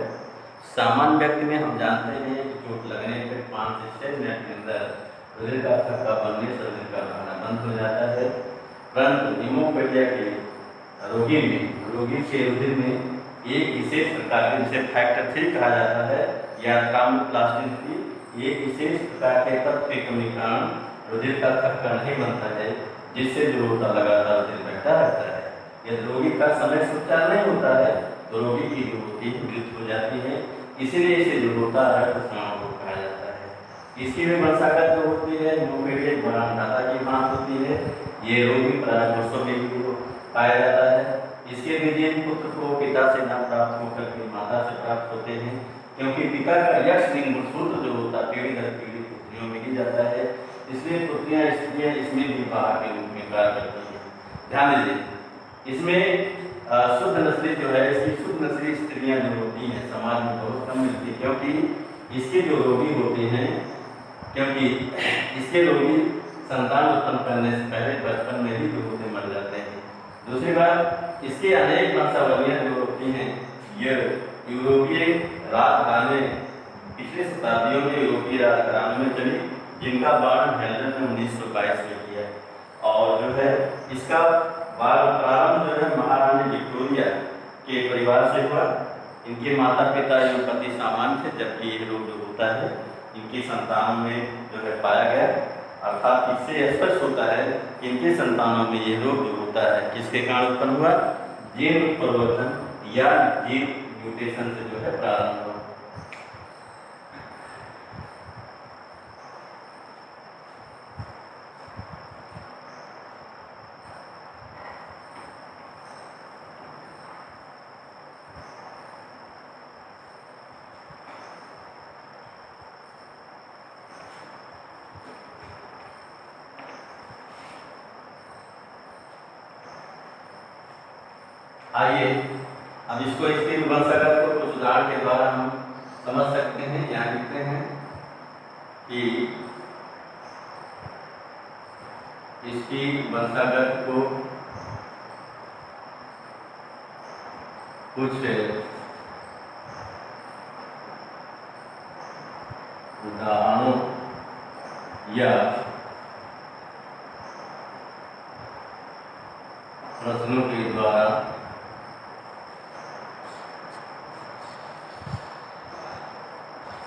सामान्य व्यक्ति में हम जानते हैं कि चोट लगने पर 5 से 6 मिनट के अंदर रुधिर का थक्का बनने से रुधिर का बहना बंद हो जाता है, परंतु हीमोफीलिया के रोगी के रुधिर में एक विशेष प्रकार के, जिसे फैक्टर 3 कहा जाता है या थ्रोम्बोप्लास्टिन 3, एक विशेष प्रकार के तत्व के कमी के कारण रुधिर का थक्का नहीं बनता है, जिससे जो होता लगातार रुधिर बहता रहता है। यदि रोगी का समय से उपचार नहीं होता है तो रोगी की जो होती है मृत्यु हो जाती है। इसीलिए इसे जो होता है रक्तस्राव रोग कहा जाता है। इसकी भी वंशागत जो होती है हीमोफीलिया दादा की भांति होती है। ये रोग भी प्राय पुरुषों में भी पाया जाता है। इसके भी जीन पुत्र को पिता से न प्राप्त होकर के माता से प्राप्त होते हैं, क्योंकि पिता का यक्ष लिंग सूत्र जो होता है पीढ़ी दर पीढ़ी पुत्रियों में ही जाता है। इसलिए पुत्रियां स्त्रियां इसमें भी बाहर के रूप में कार्य करती हैं। ध्यान दीजिए, इसमें शुद्ध नस्ली जो है, इसकी शुद्ध नस्ली स्त्रियां जो होती हैं समाज में बहुत कम मिलती है, क्योंकि इसके जो रोगी होते हैं, क्योंकि इसके रोगी संतान उत्पन्न करने से पहले बचपन में ही जो होते मर जाते हैं। दूसरी बात, इसके अनेक वंशावलियां जो होती हैं, ये यूरोपीय राजघराने पिछले शताब्दियों में यूरोपीय राजघराने में चली, जिनका वर्णन हेल्डन ने 1922 में किया। और जो है इसका प्रारंभ जो है महारानी विक्टोरिया के परिवार से हुआ। इनके माता पिता एवं पति सामान्य थे, जबकि ये रोग जो होता है इनकी संतानों में जो है पाया गया। अर्थात इससे स्पष्ट होता है कि इनके संतानों में ये रोग जो होता है किसके कारण उत्पन्न हुआ, जीन उत्परिवर्तन या जीन म्यूटेशन से जो है प्रारंभ हुआ। आइए अब इसको इसकी वंशागत को कुछ उदाहरण के द्वारा हम समझ सकते हैं। यहाँ लिखते हैं कि इसकी वंशागत को कुछ उदाहरणों या प्रश्नों के द्वारा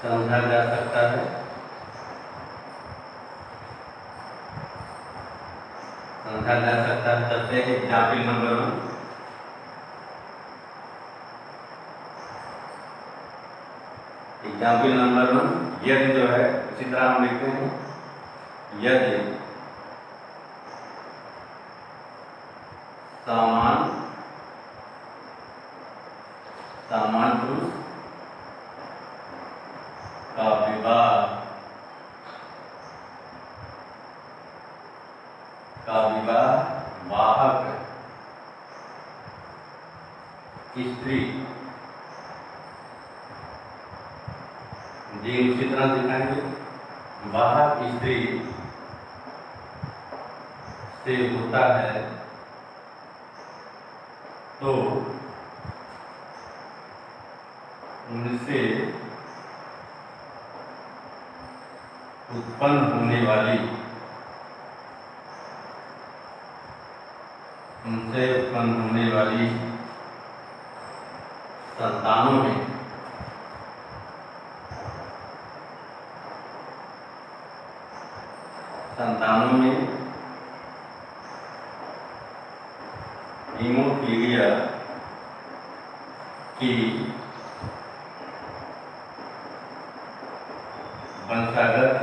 समझा जा सकता है। चलते हैं एग्जाम्पल नंबर 1। एग्जाम्पल नंबर 1, यदि जो है उसी तरह हम लिखते हैं, यदि समान पुरुष का विवाह वाहक स्त्री, जी उसी तरह दिखाएंगे, वाहक स्त्री से होता है तो उनसे उत्पन्न होने वाली संतानों में हीमोफीलिया की वंशागत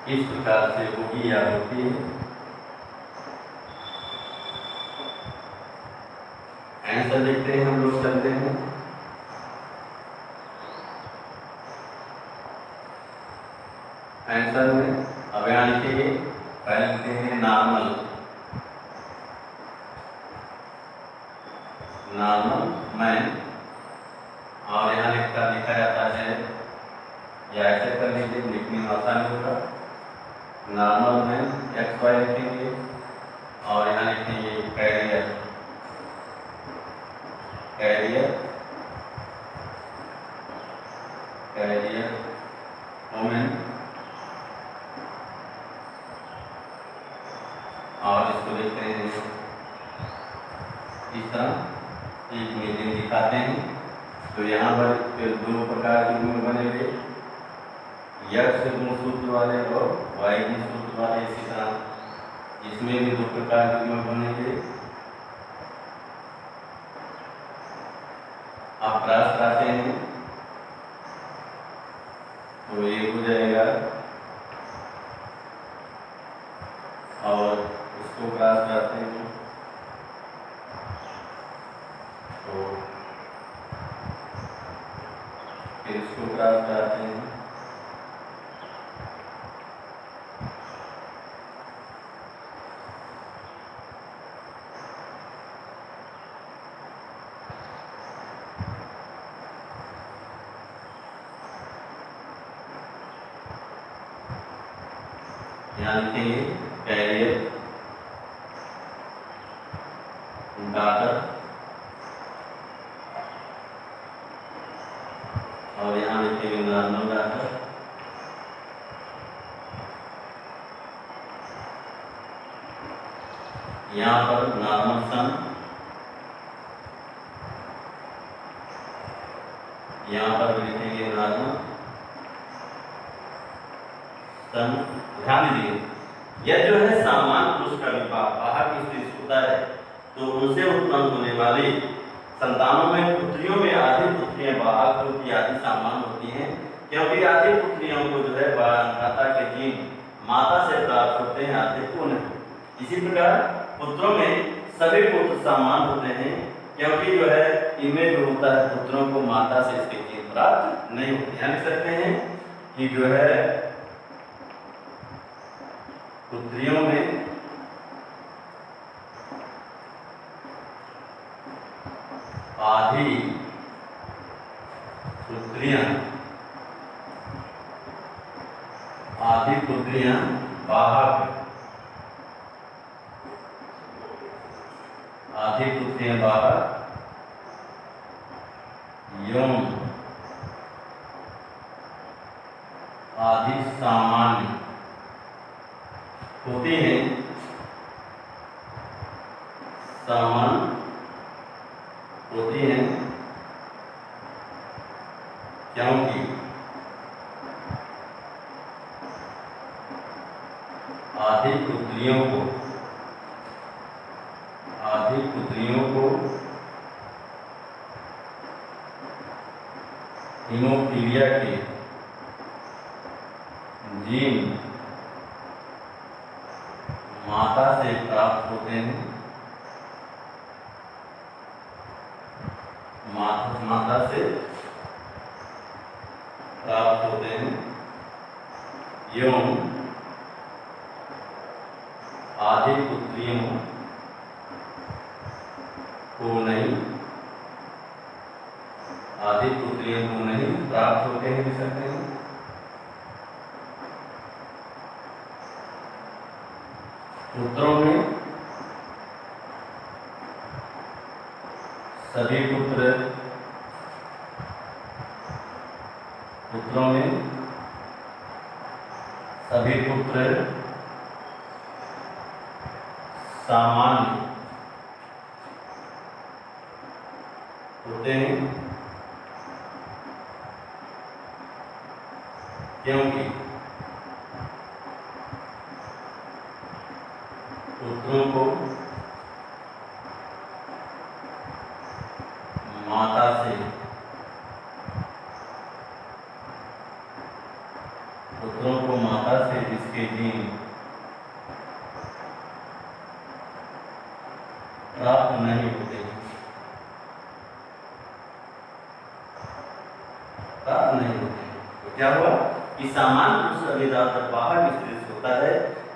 किस प्रकार से होगी या होती है। आंसर देखते हैं, हम लोग चलते हैं। आंसर में अब यहाँ लिखेंगे, पहले लिखते हैं नॉर्मल मैन, और यहाँ लिखा जाता है, या ऐसे कर लीजिए, लिखने में आसानी होगा। नॉर्मल मैन एक्स वाई लिखेंगे और यहाँ लिखेंगे कैरियर, कैरियर कैरियर वुमेन, और इसको लिखते हैं इस तरह एक इमेजिंग दिखाते हैं। तो यहाँ पर फिर दो प्रकार के गुण बनेंगे, यक्ष गुण सूत्र वाले और वाई गुण सूत्र वाले। इसी तरह इसमें भी दो प्रकार के गुण बनेंगे। आप क्रॉस कराते हैं तो ये हो जाएगा, और इसको क्रॉस कराते हैं तो फिर इसको क्रॉस कराते हैं। यहाँ लिखेंगे कैरियर डॉटर, और यहाँ लिखेंगे नॉर्मल डॉटर, यहाँ पर नॉर्मल सन, यहाँ पर भी लिखेंगे नॉर्मल सन। ध्यान दीजिए, यह जो है सामान्य पुरुष का विवाह बाहर की स्त्री से होता है तो उनसे उत्पन्न होने वाली संतानों में पुत्रियों में आधी पुत्रियां वाहक होती, आधी सामान्य होती हैं, क्योंकि आधी पुत्रियों को जो है बारंगता के जीन माता से प्राप्त होते हैं, आधे को नहीं। इसी प्रकार पुत्रों में सभी पुत्र समान होते हैं, क्योंकि जो है इनमें जो होता है पुत्रों को माता से इसके जीन प्राप्त नहीं होते। यानी सकते हैं कि जो है पुत्रियों में आधी पुत्रियां वाहक, आधी पुत्रियां वाहक यौन, आधी सामान्य होती हैं, सामान्य होती हैं, क्योंकि आधी पुत्रियों को हीमोफीलिया के जीन माता से प्राप्त होते हैं, माता से प्राप्त होते हैं, एवं आधी पुत्रियों को नहीं, आधी पुत्रियों को नहीं प्राप्त होते हैं, भी सकते हैं। पुत्रों में सभी पुत्रों में सभी पुत्र सामान्य होते हैं, क्योंकि पुत्रों को माता से इसके जीन प्राप्त नहीं होते, तो क्या हुआ कि सामान्य पुरुष का विवाह जब बाहर की स्त्री से होता है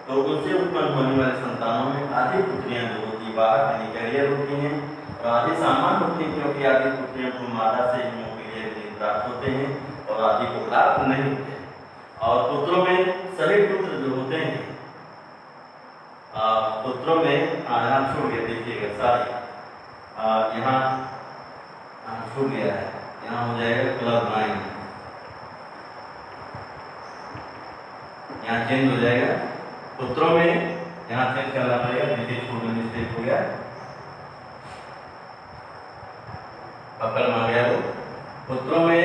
तो उनसे उत्पन्न होने वाले संतानों में आधी पुत्रियां जो होती बाहर यानी कैरियर होती हैं, तो आदि सामान्य होती है क्योंकि आदि पुत्रियों को माता से हेमोफीलिया जीन प्राप्त होते हैं और आदि को प्राप्त नहीं होते हैं। और पुत्रों में सभी पुत्र जो होते हैं पुत्रों में यहाँ छूट गया, देखिएगा सारी यहाँ छूट गया है, यहाँ हो जाएगा क्लब 9, यहाँ चेंज हो जाएगा पुत्रों में, यहाँ चेंज करना पड़ेगा, देखिए छोटे मिस्टेक हो गया, पकड़ मार गया वो। पुत्रों में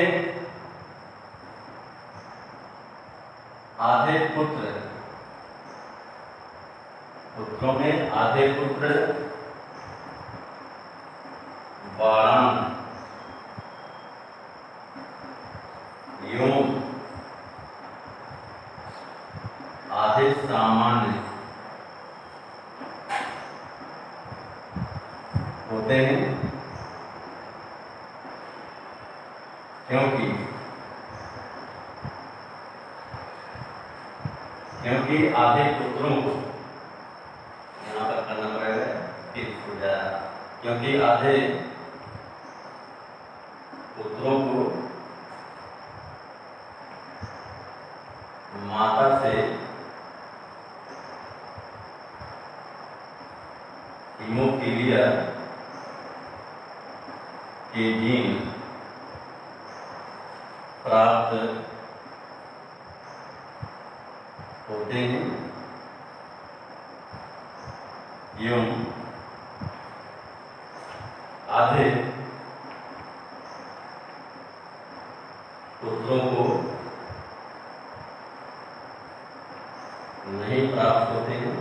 आधे पुत्र, पुत्रों में आधे पुत्र बाणान एवं आधे सामान्य होते हैं क्योंकि आधे पुत्रों को यहाँ पर करना पड़ेगा, क्योंकि आधे पुत्रों को माता से हीमोफीलिया के जीन प्राप्त होते हैं एवं आधे पुत्रों को नहीं प्राप्त होते हैं।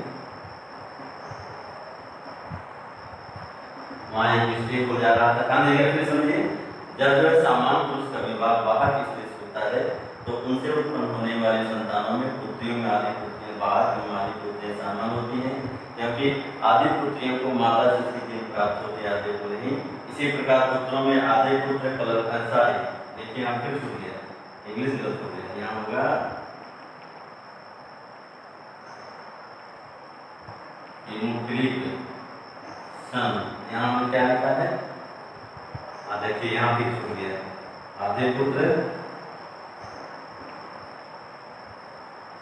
वहाँ एक मिस्टेक हो जा रहा था, ध्यान देगा, फिर समझिए। जब जो सामान्य पुरुष का विवाह बाहर की स्त्री से होता है तो उनसे उत्पन्न होने वाली संतानों में पुत्रियों में आदि पुत्रियां बाहर एवं आदि पुत्रियां शामिल होती हैं, क्योंकि आदि पुत्रियों को माता से स्थिति प्राप्त होती है, आधे को नहीं। इसी प्रकार पुत्रों में आधे पुत्र कलर ऐसा है, देखिए हम फिर छूट गया, इंग्लिश गलत हो गया, यहाँ होगा हीमोफिलिक सन, यहाँ में क्या लिखा है, देखिए यहाँ भी छूट गया, आधे पुत्र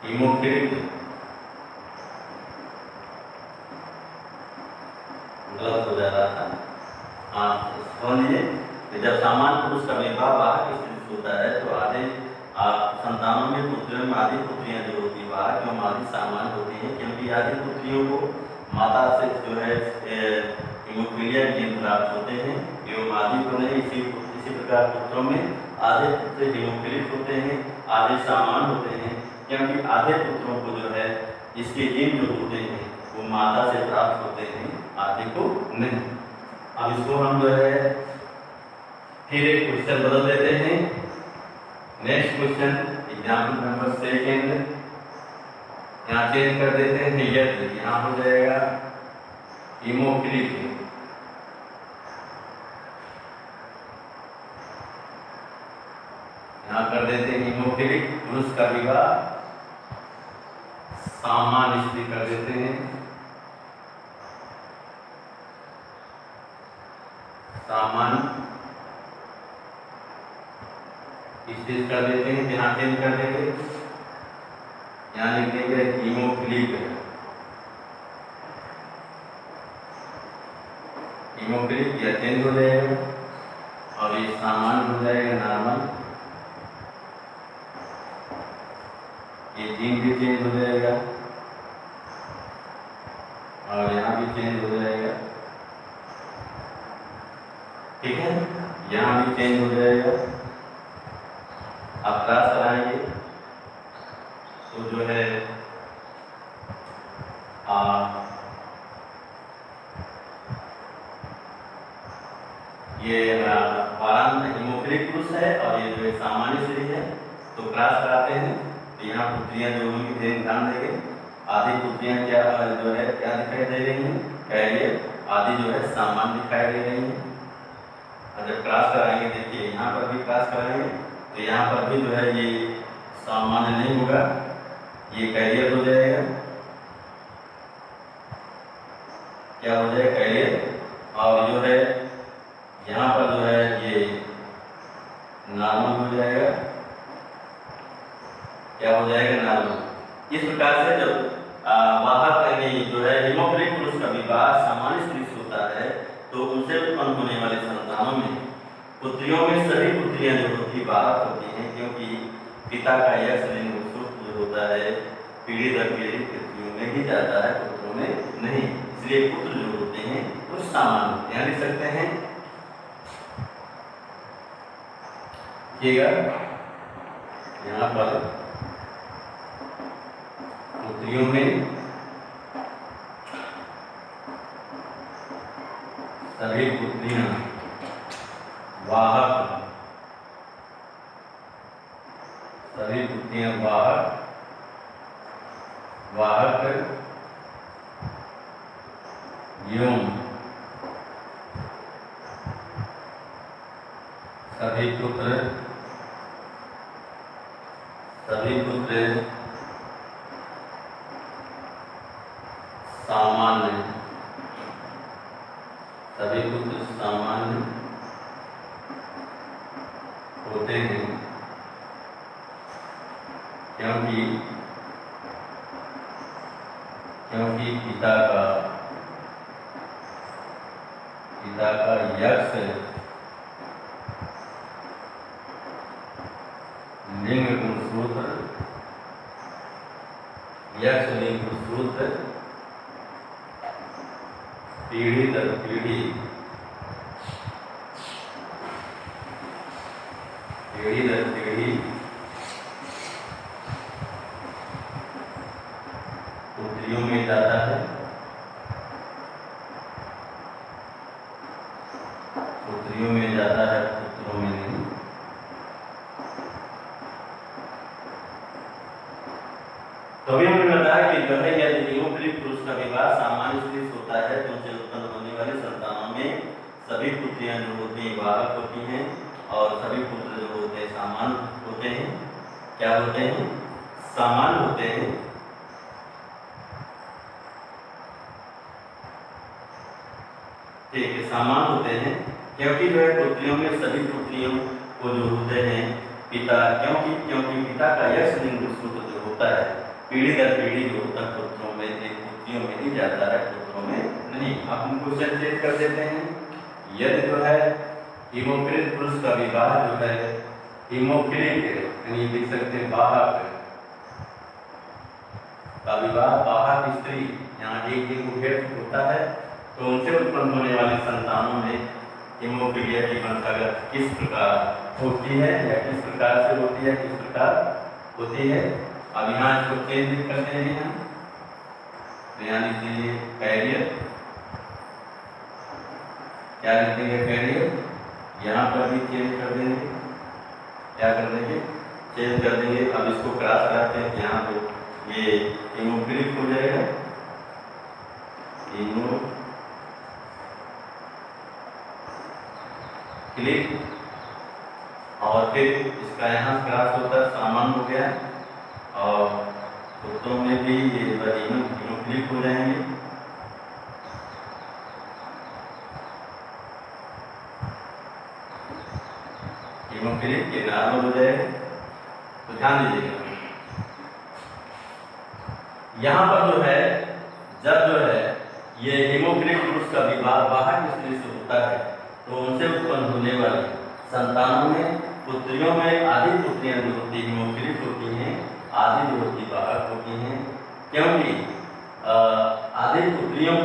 हीमोफिलिक, गलत हो जा रहा था। हाँ समझिए कि जब सामान्य पुरुष का विवाह बाहर की स्थिति से होता है तो आधे संतानों में पुत्रियों में आधी पुत्रियां जो होती है बाहर क्यों आधी सामान्य होती हैं, क्योंकि आधी पुत्रियों को माता से जो है हीमोफीलिया जीन प्राप्त होते हैं एवं आदि को नहीं। इसी प्रकार पुत्रों में आधे पुत्र हीमोफिलिक होते हैं, आधे सामान्य होते हैं, क्योंकि आधे पुत्रों को जो है इसके जीन जो होते हैं वो माता से प्राप्त होते हैं, आधे को नहीं। अब इसको हम जो है फिर एक क्वेश्चन बदल देते हैं। नेक्स्ट क्वेश्चन एग्जाम्पल नंबर 2, यहाँ चेंज कर देते हैं, यदि यहाँ हो जाएगा हीमोफिलिक, यहाँ कर देते हैं हीमोफिलिक पुरुष का विवाह सामान्य स्थिति कर देते हैं, सामान्य स्थिति कर देते हैं, यहाँ चेंज कर देंगे, यहाँ लिख देंगे हीमोफिलिक, हीमोफिलिक यह चेंज हो जाएगा और ये सामान्य हो जाएगा नॉर्मल, ये जीन भी चेंज हो जाएगा और यहाँ भी चेंज हो जाएगा, ठीक है, यहाँ भी चेंज हो जाएगा। आप क्लास कराएंगे तो जो है ये हीमोफिलिक पुरुष है और ये जो है सामान्य स्त्री है, तो क्लास कराते हैं तो यहाँ पुत्रियां जो होंगी ध्यान देंगे, आधी पुत्रियां क्या जो है क्या दिखाई दे रही हैं, कैरियर, आधी जो है सामान्य दिखाई दे रही हैं। और जब क्लास कराएंगे देखिए यहाँ पर भी क्लास कराएंगे तो यहाँ पर भी जो है ये सामान्य नहीं होगा, ये कैरियर हो जाएगा, क्या हो जाएगा कैरियर, और जो है प्रकार से जब वाहक यानी जो है हिमोफिलिक पुरुष का विवाह सामान्य स्त्री से होता है तो उनसे उत्पन्न होने वाले संतानों में पुत्रियों में सभी पुत्रियां जो होती वाहक होती हैं, क्योंकि पिता का यह लिंग जो होता है पीढ़ी दर पीढ़ी पुत्रियों में ही जाता है, पुत्रों में नहीं। इसलिए पुत्र जो होते हैं वो सामान्य होते हैं। लिख सकते हैं यहाँ पर पुत्रियों में सभी पुत्रियां वाहक, सभी पुत्रियां वाहक एवं सभी पुत्र सामान्य, सभी पुत्र सामान्य होते हैं, क्योंकि पिता का यक्ष लिंग गुणसूत्र, यक्ष लिंग गुणसूत्र पीढ़ी दर पीढ़ी पुत्रियों में जाता है, पुत्रियों में जाता है, पुत्रों में नहीं। तो अभी हमने बताया कि जो है यदि हिमोफिलिक पुरुष का विवाह सामान्य स्त्री से होता है तो उनसे उत्पन्न होने वाली संतानों में सभी पुत्रियां जो होती हैं वाहक होती हैं और सभी पुत्र जो होते हैं सामान्य होते हैं। क्या होते हैं? सामान्य होते हैं। ठीक है, सामान्य होते हैं, क्योंकि जो है पुत्रियों में सभी पुत्रियों को जो होते हैं पिता, क्योंकि पिता का यक्ष लिंग गुणसूत्र जो होता है पीढ़ी दर पीढ़ी जो होता है पुत्रों में, पुत्रियों में ही जाता है, पुत्रों में नहीं। आप हम क्वेश्चन चेक कर देते हैं। यदि जो है हिमोफिलिक पुरुष का विवाह जो है हिमोफिलिक यानी लिख सकते हैं वाहक का विवाह वाहक स्त्री, यहाँ एक लिंग होता है तो उनसे उत्पन्न होने वाली संतानों में हिमोफिलिया की वंशागत किस प्रकार होती है या किस प्रकार से होती है, किस प्रकार होती है। अब यहाँ इसको चेंज करते हैं हम, तो यहाँ लिख दीजिए कैरियर, क्या लिख देंगे कैरियर, यहाँ पर भी चेंज कर देंगे, क्या कर देंगे चेंज कर देंगे। अब इसको क्रॉस कराते हैं, यहाँ पे ये हिमोफिलिक हो जाएगा, हिमोफिलिक, और फिर इसका यहाँ क्रॉस होता है सामान्य हो गया, और पुत्रों में भी ये हिमोफिलिक हो जाएंगे। हिमोफिलिक ये नॉर्मल हो जाएगा। तो ध्यान दीजिएगा, यहाँ पर जो है जब जो है ये हिमोफिलिक पुरुष का विवाह वाहक स्त्री से होता है तो उनसे उत्पन्न होने वाली संतानों में पुत्रियों में आधी पुत्रियां जो होती हिमोफिलिक होती हैं, आधी जो होती वाहक होती हैं, क्योंकि आधी पुत्रियों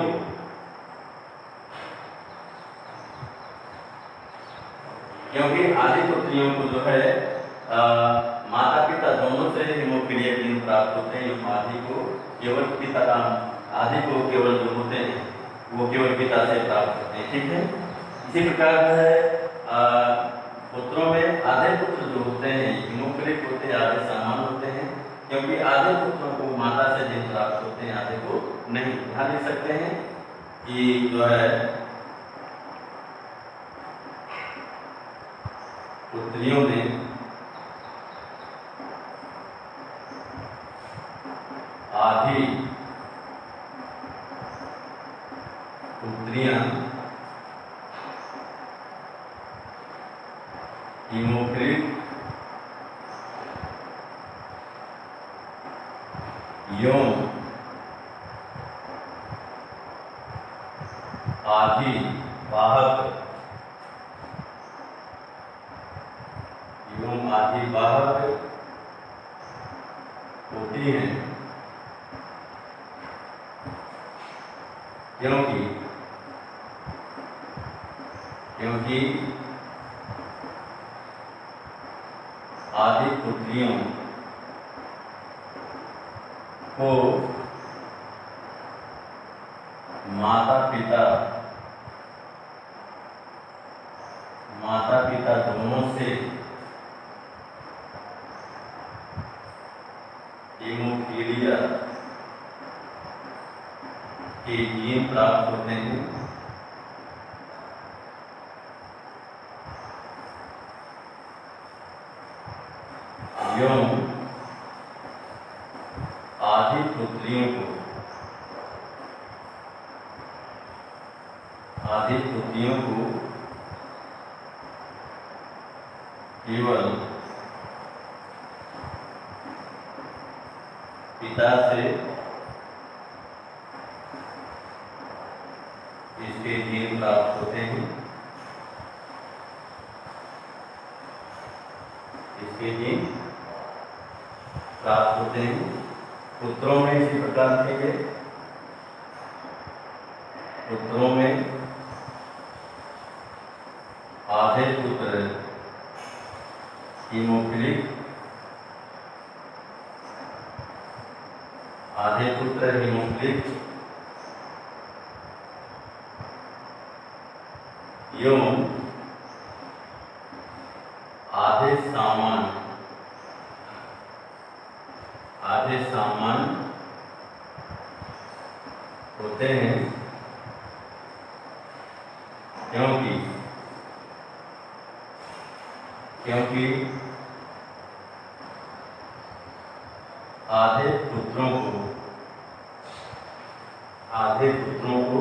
को जो है माता पिता दोनों से हिमोफिलिया जीन प्राप्त होते हैं। आधी को केवल पिता, आधी को केवल जो होते हैं वो केवल पिता से प्राप्त होते हैं। ठीक है, इसी प्रकार जो है पुत्रों में आधे पुत्र जो होते हैं हिमोफिलिक होते हैं, आधे सामान्य होते हैं, क्योंकि आधे पुत्रों को माता से जीन प्राप्त होते हैं, आधे को नहीं। यहाँ लिख सकते हैं कि जो है पुत्रियों में आधी पुत्रियां हिमोफिलिक यौन अधिवाहक होती हैं, क्योंकि आदिपुत्रियों को माता पिता दोनों से हीमोफीलिया के जीन प्राप्त होते हैं। यौन आदिपुत्रियों को केवल पिता से इसके जीन प्राप्त होते हैं। पुत्रों में इसी प्रकार के पुत्रों में आधे पुत्र हीमोफिलिक, एवं आधे सामान्य होते हैं, क्योंकि आधे पुत्रों को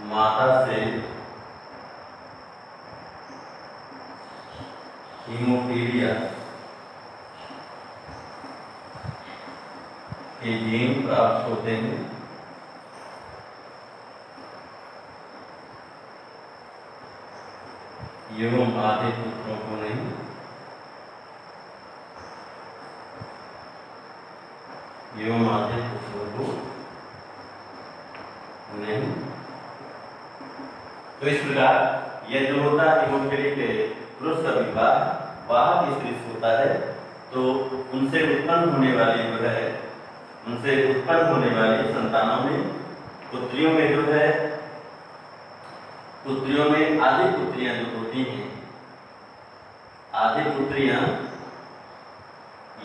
माता से हीमोफीलिया के जीन प्राप्त होते हैं। एवं आधे पुत्रों को नहीं। तो इस प्रकार यह जो होता है हीमोफिलिक पुरुष का विवाह वाहक स्त्री से होता है, तो उनसे उत्पन्न होने वाली संतानों में पुत्रियों में जो है आधी पुत्रियां जो होती हैं, आधी पुत्रियां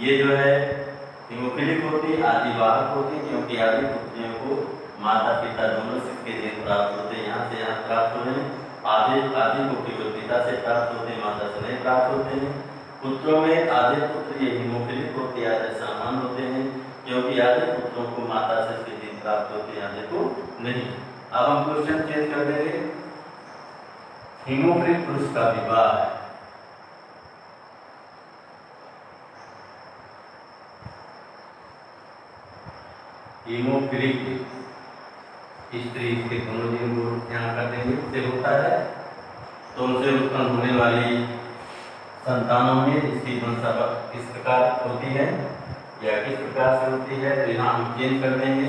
ये जो है हीमोफिलिक होती, आदिवाहक होती, क्योंकि आधी पुत्रियों को माता पिता दोनों से इसके जीन प्राप्त होते हैं। यहाँ से यहाँ प्राप्त होने आधे को केवल पिता से प्राप्त होते हैं, माता से नहीं प्राप्त होते हैं। पुत्रों में आधे पुत्र ये हीमोफिलिक होते, आधे सामान्य होते हैं, क्योंकि आधे पुत्रों को माता से इसके जीन प्राप्त होते हैं, आधे को नहीं। अब हम क्वेश्चन चेंज कर देंगे। हीमोफिलिक पुरुष का विवाह हीमोफिलिक स्त्री के दोनों जीन को यहाँ कर देंगे से होता है, तो उनसे उत्पन्न होने वाली संतानों में इसकी वंशा किस प्रकार होती है या किस प्रकार से होती है, तो यहाँ हम चेंज कर देंगे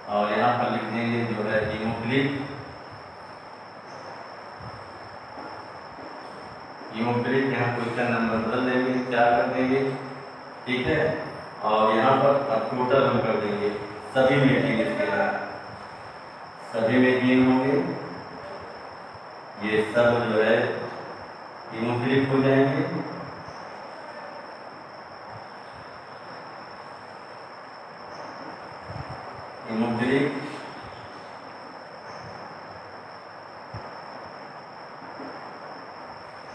और यहाँ पर लिख देंगे जो है हीमोफिलिक यहाँ क्वेश्चन नंबर बदल देंगे, 4 कर देंगे, ठीक है। और यहाँ पर टोटल हम कर देंगे सभी में जीन, सभी में जीन होंगे, ये सब जो है हीमोफिलिक हो जाएंगे। हीमोफिलिक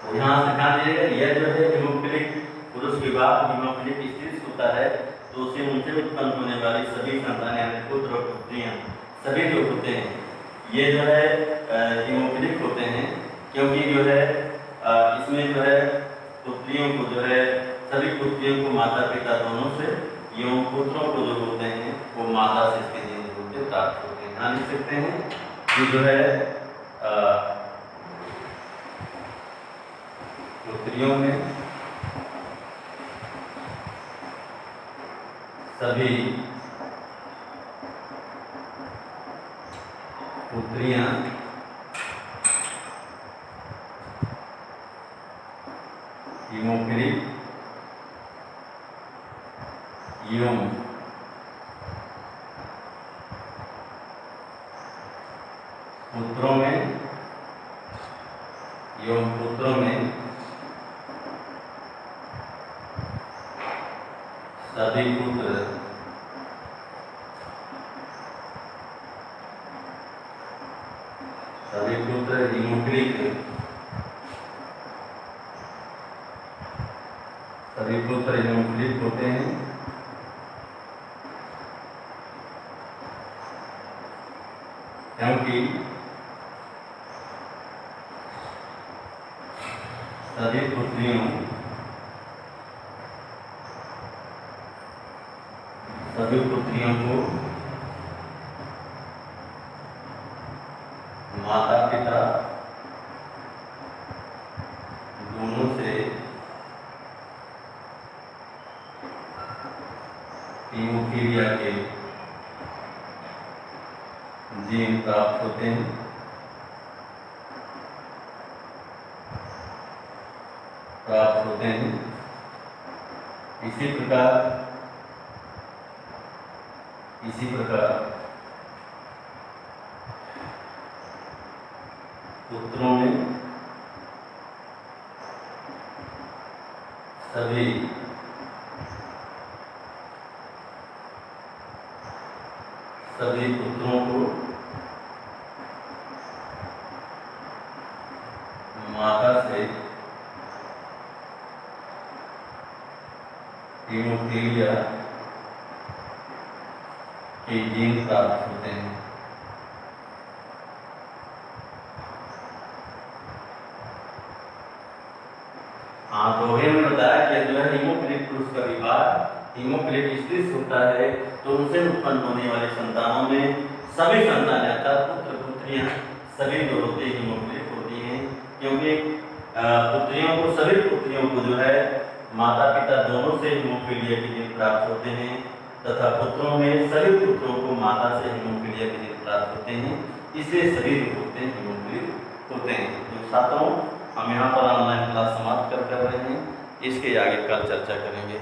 तो यहाँ से कहा जाएगा यह जो है हीमोफिलिक पुरुष के बाद हीमोफिलिक स्त्री होता है, तो उसे उनसे उत्पन्न होने वाली सभी संतान यानी पुत्र और पुत्रियां सभी जो होते हैं ये जो है हीमोफिलिक होते हैं, क्योंकि जो है इसमें जो है पुत्रियों को जो है सभी पुत्रियों को माता पिता एवं पुत्रों को जो होते हैं वो माता से इसके जीन होते प्राप्त होते हैं। ध्यान लिख सकते हैं कि जो है पुत्रियों में सभी पुत्रियां हीमोफिलिक एवं पुत्रों में सभी पुत्र हीमोफिलिक होते हैं, क्योंकि सभी पुत्रियों को माता पिता दोनों से हीमोफीलिया के जीन प्राप्त होते हैं। इसी प्रकार पुत्रों में सभी पुत्रों को माता से हीमोफीलिया के जीन प्राप्त होते हैं। तो हमने बताया कि जो है हीमोफिलिक पुरुष का विवाह हीमोफिलिक स्त्री से होता है तो उनसे उत्पन्न होने वाले संतानों में सभी संतान अर्थात पुत्र पुत्रियां सभी जो होते हीमोफिलिक होती हैं, क्योंकि सभी पुत्रियों को जो है माता पिता दोनों से हीमोफीलिया के जीन प्राप्त होते हैं तथा पुत्रों में सभी पुत्रों को माता से हीमोफीलिया के जीन प्राप्त होते हैं, इसलिए सभी जो होते हैं हीमोफिलिक होते हैं। तो छात्रों हम यहाँ पर ऑनलाइन क्लास समाप्त कर रहे हैं, इसके आगे कल चर्चा करेंगे।